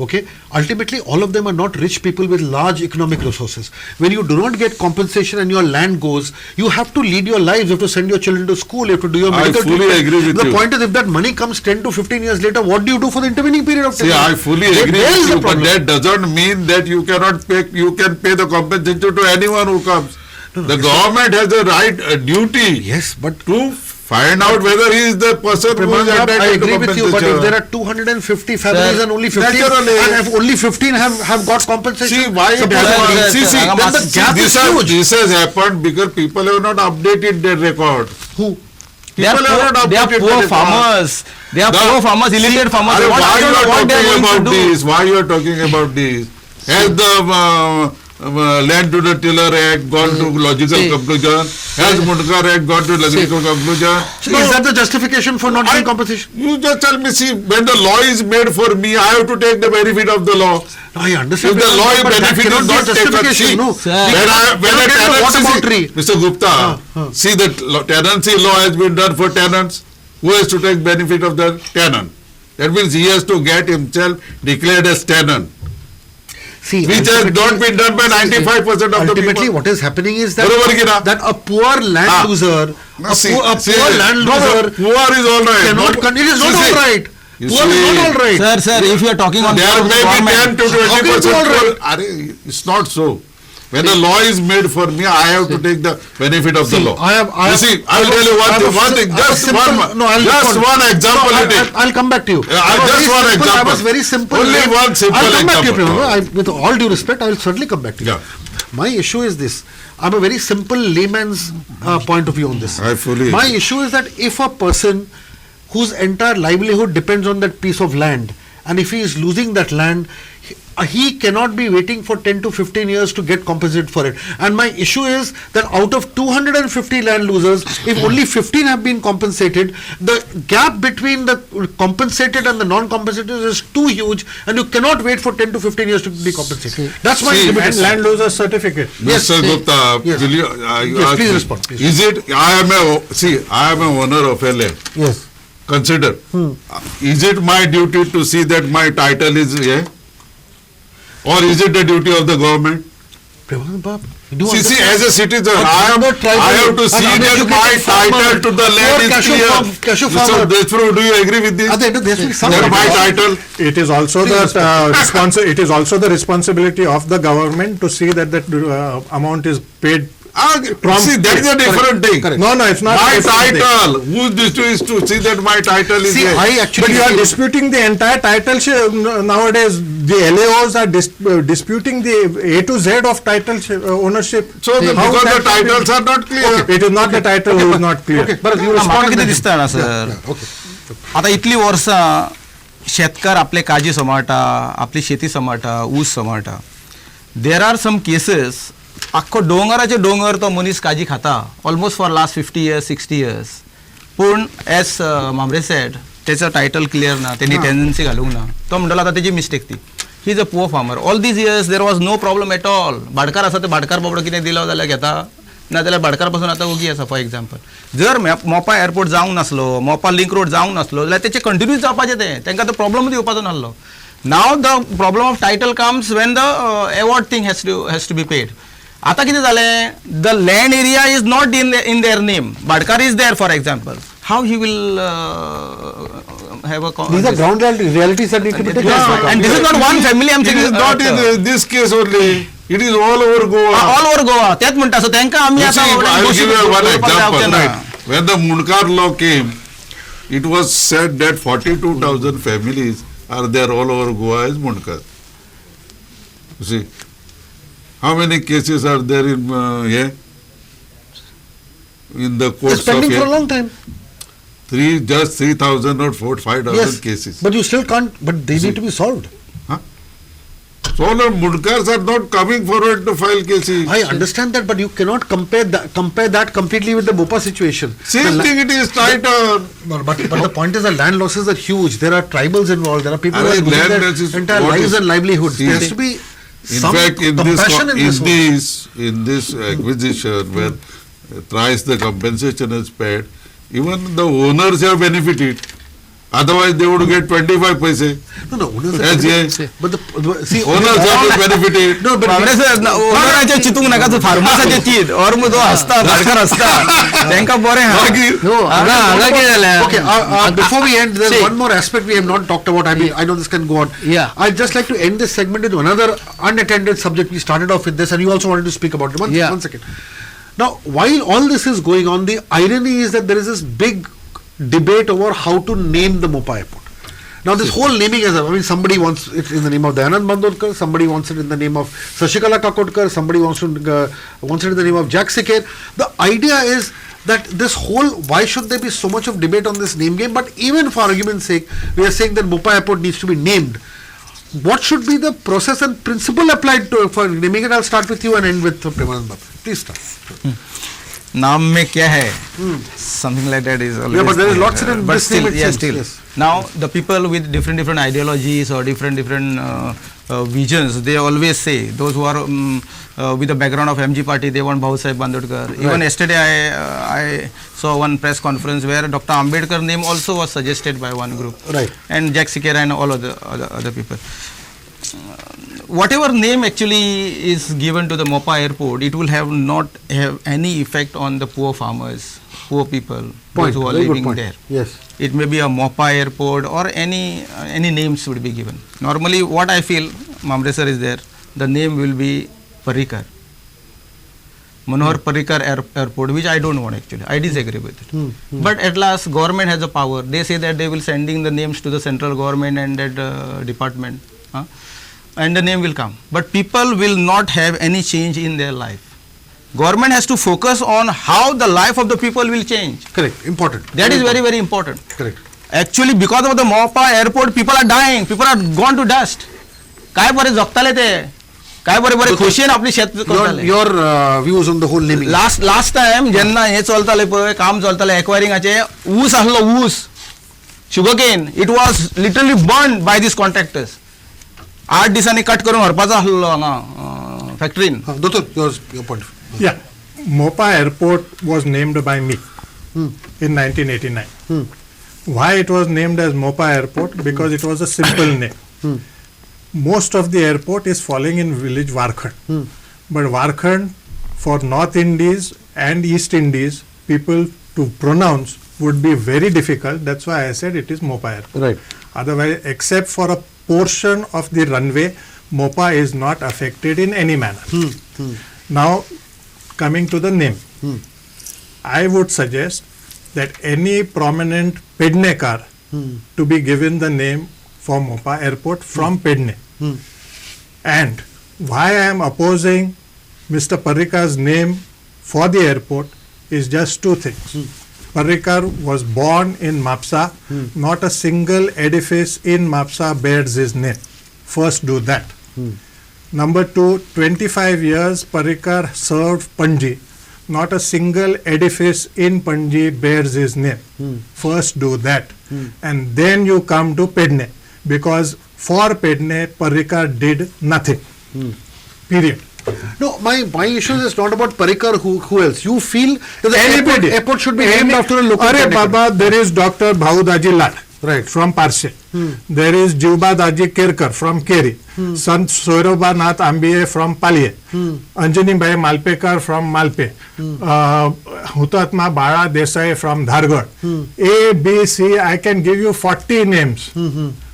Okay, ultimately all of them are not rich people with large economic resources. When you do not get compensation and your land goes, you have to lead your lives, you have to send your children to school, you have to do your medical fully treatment. agree with the you. point is, if that money comes 10 to 15 years later, what do you do for the intervening period of time? See, I fully agree with you, but that doesn't mean that you cannot pay, you can pay the compensation to anyone who comes. The government has a right, a duty Yes, but to find out whether he is the person who is Pramod, I entitled to agree with you, but if there compensation. are 250 families Sir, and only 15, naturally. and if only 15 have got compensation, See, why it suppose has that- happened? See, Sir, then the gap is huge. this has happened because people have not updated their record. Who? They are People have not poor, they are updated poor their record. farmers. They are poor farmers, illiterate farmers. Arey, What- why I you don't are know what they are talking going to about do. this? Why you are talking about this? Has the Land to the Tiller Act gone to logical See. conclusion? Has Mundkar Act gone to logical conclusion? So is that the justification for not giving compensation? You just tell me, see, when the law is made for me, I have to take the benefit of the law. No, I understand. If the law but that benefit cannot is be a not taken, justification. see, No. Sir. when a What tenancy, about tree? Mr. Gupta, see that tenancy law has been done for tenants. Who has to take benefit of the tenant? That means he has to get himself declared as tenant, See, which has not been done by 95% of the ultimately, people. what is happening is that बरोबर की ना? that a poor land loser, a See, poor see, land no, loser poor is all right. cannot. No, It is not see, all right. you Poor is see, not all right. Sir, if you are talking on There behalf of may the be 10 government, to How can it 20% be all right? poor. Arey, it's not so. When the law is made for me, I have to take the benefit of the See, law. I You see, I'll tell you one thing, just one example it is. I'll come back to you. Just one I example. was very simple. Only one simple I'll come back to you, example. Prema. With all due respect, I will certainly come back to you. Yeah. My issue is this. I'm a very simple layman's point of view on this. I fully My agree. issue is that if a person whose entire livelihood depends on that piece of land, and if he is losing that land, he cannot be waiting for 10 to 15 years to get compensated for it. And my issue is that out of 250 land losers, if only 15 have been compensated, the gap between the compensated and the non-compensated is too huge, and you cannot wait for 10 to 15 years to be compensated. That's my See, limit. And land loser certificate. Yes, Mr. Gupta, yes. will you, you Yes, ask please me, respond, please. Is it, I am a owner of a land. Yes. Consider, is it my duty to see that my title is here? Or is it the duty of the government? See, as a citizen, I have to see that my title to the land is clear. Mr. Deshmukh, do you agree with this? That my title, It is also it is also the responsibility of the government to see that that amount is paid. see, that is a different thing. Correct. No, it's not. My a different thing. title, whose duty is to see that my title is See, here? I actually But you are feel- disputing the entire title nowadays. The LAOs are disputing the A to Z of title ownership. So, How because that the can be- titles are not clear. It is not the title who is not clear. Okay, but you म्हाका respond. कितें दिसता ना sir आता इतली वर्सां शेतकार आपले काजी सांबाळटा आपली शेती सांबाळटा ऊस सांबाळटा देर आर सम केसीस आख्खो डोंगराचे डोंगर तो मनीस काजी खाता almost for last 50 years 60 years पूण एज मामरे सेड त्याचं टायटल क्लियर ना त्यांनी टेंडन्सी घालूंक ना तो म्हणटलो आता त्याची मिस्टेक ती ही is a poor farmer all these years there was no problem at all भाटकार आसा ते भाटकार बाबडो कितें दिलो जाल्यार घेता नाजाल्यार भाटकार पासून आतां ओगी आसा फॉर एग्जाम्पल जर मोपा एअरपोर्ट जावंक नासलो मोपा लिंक रोड जावंक नासलो जाल्यार तेचे कंटिन्यूस जावपाचें तें तांकां तो प्रॉब्लमूच येवपाचो नासलो नाव the problem of title comes when the award thing has to be paid आता कितें जालें the land area is not in their name भाटकार is there for example how he will have a These are ground realities that need to be taken into account. and this is not one family I'm It saying is not in this case only. It is all over Goa. all over Goa त्यात म्हणटा सो तांकां आमी You see, आतां I will give you one example. ना. Right. When the Mundkar law came, it was said that 42,000 families are there all over Goa as Mundkar. You see, how many cases are there in here? In the It's courts of pending for a here? long time. Just 3,000 or 5,000 Yes, cases. but you still can't. But they need to be solved. So the Mundkars are not coming forward to file cases. I understand that, but you cannot compare that completely with the MOPA situation. Same thing it is title. But the point is, the land losses are huge. There are tribals involved. There are people who are Arey, land losing losses, their entire what lives is- and livelihoods. See, There has to be In some fact, compassion in this acquisition, where thrice the compensation is paid, even the owners have benefited. Otherwise, they would get 25 paise. No, owners are As a- but see, Owners have to benefit it. no, but ओनराचे चितूंक नाका तूं फार्मसाचे चीत और मग तो हसता भाडकार हसता तांकां बरें no हांगा कितें जालें okay, before we end, there's See. one more aspect we have not talked about. I mean, I know this can go on. Yeah. I'd just like to end this segment with another unattended subject. We started off with this, and you also wanted to speak about it. Yeah. One second. Now, while all this is going on, the irony is that there is this big debate over how to name the MOPA airport. Now, this whole naming is, I mean, somebody wants it in the name of Dayanand Bandodkar, somebody wants it in the name of Sashikala Kakodkar, somebody wants it in the name of Jack Sikher. The idea is that this whole, why should there be so much of debate on this name game? But even for argument's sake, we are saying that MOPA airport needs to be named. What should be the process and principle applied to for naming it? I'll start with you and end with Premanand Babu. Please start. नाम में क्या है something like that is always Yeah, but there is lots in but this still, name, it yeah, seems, still. yes. Now the people with different ideologies or different visions, they always say, those who are with the background of MG party, they want Bhau Bandodkar. Even yesterday I saw one press conference where Dr. Ambedkar name also was suggested by one group, Right. and Jack Sikher and all other people. Whatever name actually is given to the MOPA airport, it will not have any effect on the poor farmers, poor people, those who are Very good living point. there. Yes. It may be a MOPA airport or any names would be given. Normally what I feel, Mamre sir is there, the name will be Parrikar. Manohar Parrikar airport, which I don't want actually. I disagree with it. But at last government has a power. They say that they will sending the names to the central government and that department. And the name will come. But people will not have any change in their life. Government has to focus on how the life of the people will change. Correct. Important. That is very, very important. Correct. Actually, because of the MOPA airport, people are dying. People are gone to dust. काय बरे जगताले ते काय बरे खोशयेन आपली शेत करताले. Your views on the whole naming. Last time जेन्ना हे चलताले पळय काम चलताले एक्वायरिंगाचे ऊस आसलो ऊस sugarcane, it was literally burned by these contractors. 8 दिसांनी कट करून व्हरपाचो आसलो हांगा फॅक्टरीन. Doctor, your point. Yeah, MOPA airport was named by me in 1989. Why it was named as MOPA airport? Because it was a simple name. Most of the airport is falling in village Warkhand. But Warkhand for North Indies and East Indies, people to pronounce would be very difficult. That's why I said it is MOPA airport. Right. Otherwise, except for a portion of the runway, MOPA is not affected in any manner. Now, coming to the name, I would suggest that any prominent Pednekar to be given the name for MOPA airport from Pedne. And why I am opposing Mr. Parrikar's name for the airport is just two things. Parrikar was born in Mapsa, not a single edifice in Mapsa bears his name. First do that. Number two, 25 years Parrikar served Panji. Not a single edifice in Panji bears his name. First do that. And then you come to Pedne. Because for Pedne, Parrikar did nothing. Period. No, my issue is not about Parrikar. Who else? You feel that the airport should be named after a local. Arey Baba, there is Dr. Bhaudaji Lad. Right. From Parse. There is Jivba Daji Kerkar from Keri. Sant Soiroba Nath Ambiye from Palye. Anjani Bhai Malpekar from Malpe. Hutatma Bala Desai from Dhargad. A, B, C, I can give you 40 names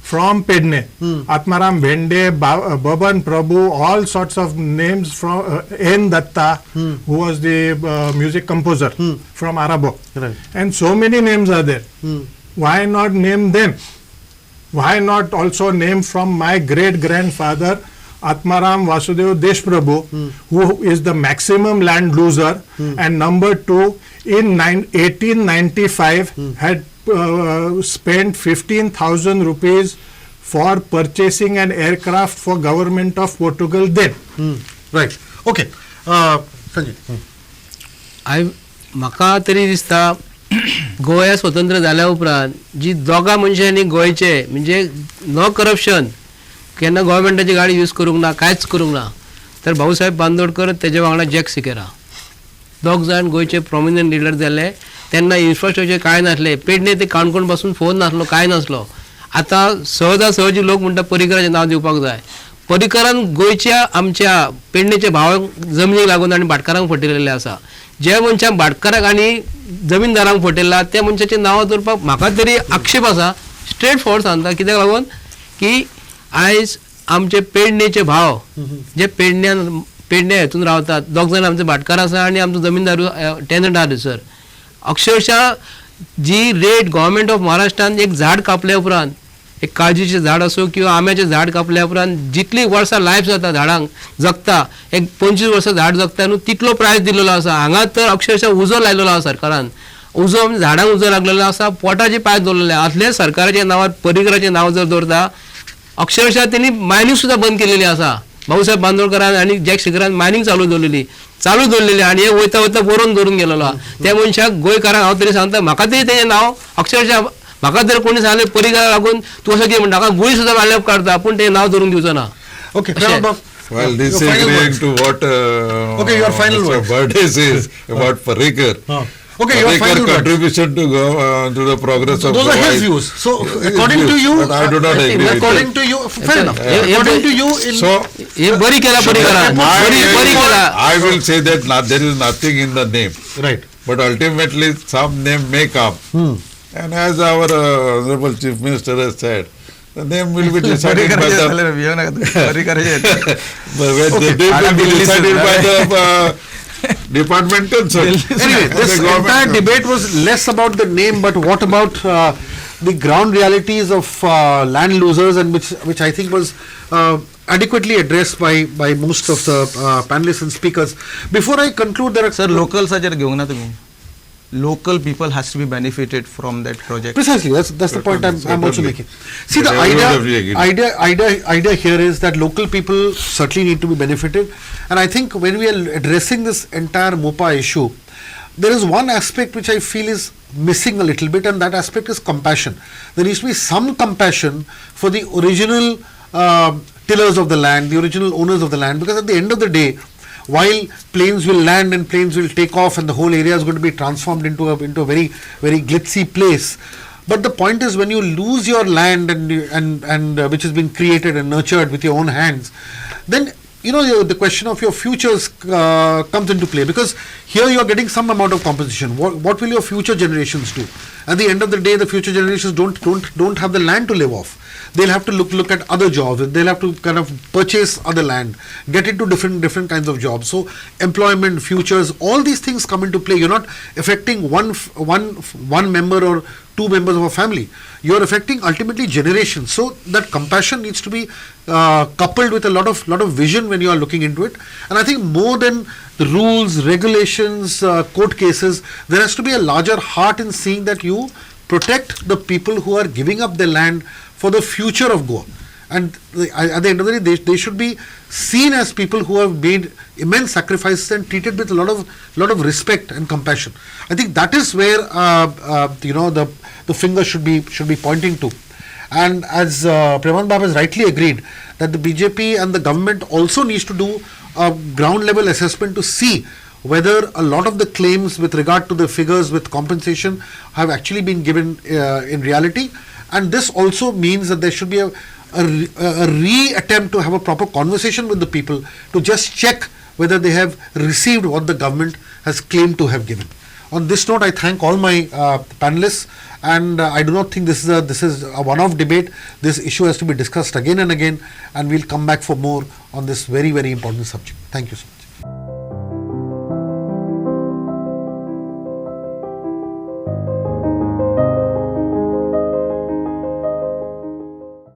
from Pedne. Atmaram Bhende, Baban Prabhu, all sorts of names from N. Datta, who was the music composer from Arabo. Right. And so many names are there. Why not name them? Why not also name from my great-grandfather Atmaram Vasudev Deshprabhu, who is the maximum land loser, and number two, in 1895 had spent 15,000 rupees for purchasing an aircraft for government of Portugal then. Right. Okay. Sanjay. म्हाका तरी दिसता गोंया स्वतंत्र जाल्या उपरांत जी दोगा मनशांनी गोंयचे म्हणजे नो करप्शन केन्ना गोव्हर्मेंटाची गाडी यूज करूंक ना कांयच करूंक ना तर भाऊसाहेब बांदोडकर तेजे वांगडा जॅक सिकेरा दोग जाण गोंयचे प्रॉमिनंट लिडर जाले तेन्ना इन्फ्रास्ट्रक्चर काय नासले, पेडणे ते काणकोण पासून फोन नासलो, काय नासलो. आतां सहजासहजी लोक म्हणटा परिकराचें नांव दिवपाक जाय. परिकरान गोंयच्या आमच्या पेडणेच्या भावांक जमनीक लागून आनी भाटकारांक फटयलेले आसा. जे मनशाक भाटकाराक आनी जमीनदारांक फटयला त्या मनशाचें नांव दवरपाक म्हाका तरी आक्षेप आसा. स्ट्रेट फॉरवर्ड सांगता, कित्याक लागून की आयज आमचे पेडणेचे भाव जे पेडण्या हेतून रावतात, दोग जाण आमचे भाटकार आसा आनी आमचो जमीनदार टेनंट आहा सर. अक्षरशः जी रेट गव्हर्मेंट ऑफ महाराष्ट्रान एक झाड कापल्या उपरांत, एक काळजीचें झाड असो किंवा आंब्याचें झाड कापल्या उपरांत जितली वर्सां लायफ जाता झाडांक जगता, एक 25 वर्सां झाड जगता न्हू, तितलो प्रायस दिलेलो आसा. हांगा तर अक्षरशः उजो लायलेलो आसा सरकारान. उजो म्हणजे झाडांक उजो लागलेलो आसा, पोटाचे पांय दवरलेले आसले. सरकाराच्या नांवार परिकराचें नांव जर दवरता, अक्षरशः तेणी मायनींग सुद्दां बंद केलेली आसा. भाऊसाहेब बांदोडकरान आनी जॅक शिखरान मायनींग चालू दवरलेली आनी हे वयता वयता बरोवन दवरून गेलेलो आहा. त्या मनशाक गोंयकारांक हांव तरी सांगता, म्हाका तरी तेजें नांव अक्षरशः म्हाका जर कोणी सांगलें परिकरा लागून तूं असो कितें म्हणटा, गुळी सुद्दां मारल्यार काडटा, पूण तें नांव दवरून दिवचो ना. Okay, While disagreeing to what Okay, your final Mr. words. Burde says about Parrikar. Okay, your Parrikar final words. contribution to the progress of Those are Goa his is- views. So, his according to views, you, but I do not agree with according it. to you, fair enough. According to you, in So, हे बरी केला परिकरान, बरी केला. I will say that there is nothing in the name, right. but ultimately some name may come. And as our Honorable Chief Minister has said, the name will be decided by the when the name will be decided by the department concerned. Anyway, And this the government- entire debate was less about the name, but what about the ground realities of land losers, and which I think was adequately addressed by most of the panelists and speakers. Before I conclude, there are Sir, local जर घेऊंक ना तुम्ही. Local people has to be benefited from that project. precisely that's the point I'm also Certainly. making. See, the But everybody agrees. idea here is that local people certainly need to be benefited, and I think when we are addressing this entire MOPA issue, there is one aspect which I feel is missing a little bit, and that aspect is compassion. There needs to be some compassion for the original tillers of the land, the original owners of the land, because at the end of the day, while planes will land and planes will take off and the whole area is going to be transformed into a very, very glitzy place, but the point is, when you lose your land and which has been created and nurtured with your own hands, then the question of your futures comes into play, because here you are getting some amount of compensation. What will your future generations do? At the end of the day, the future generations don't have the land to live off. They'll have to look at other jobs. They'll have to kind of purchase other land, get into different kinds of jobs. So employment, futures, all these things come into play. You're not affecting one member or two members of a family. You're affecting ultimately generations. So that compassion needs to be coupled with a lot of vision when you are looking into it. And I think more than the rules, regulations, court cases, there has to be a larger heart in seeing that you protect the people who are giving up their land for the future of Goa. And at the end of the day, they should be seen as people who have made immense sacrifices and treated with a lot of respect and compassion. I think that is where the finger should be pointing to. And as Preman Bab has rightly agreed, that the BJP and the government also needs to do a ground level assessment to see whether a lot of the claims with regard to the figures with compensation have actually been given in reality. And this also means that there should be a re-attempt to have a proper conversation with the people to just check whether they have received what the government has claimed to have given. On this note, I thank all my panelists, and I do not think this is a one-off debate. This issue has to be discussed again and again, and we'll come back for more on this very, very important subject. Thank you, sir.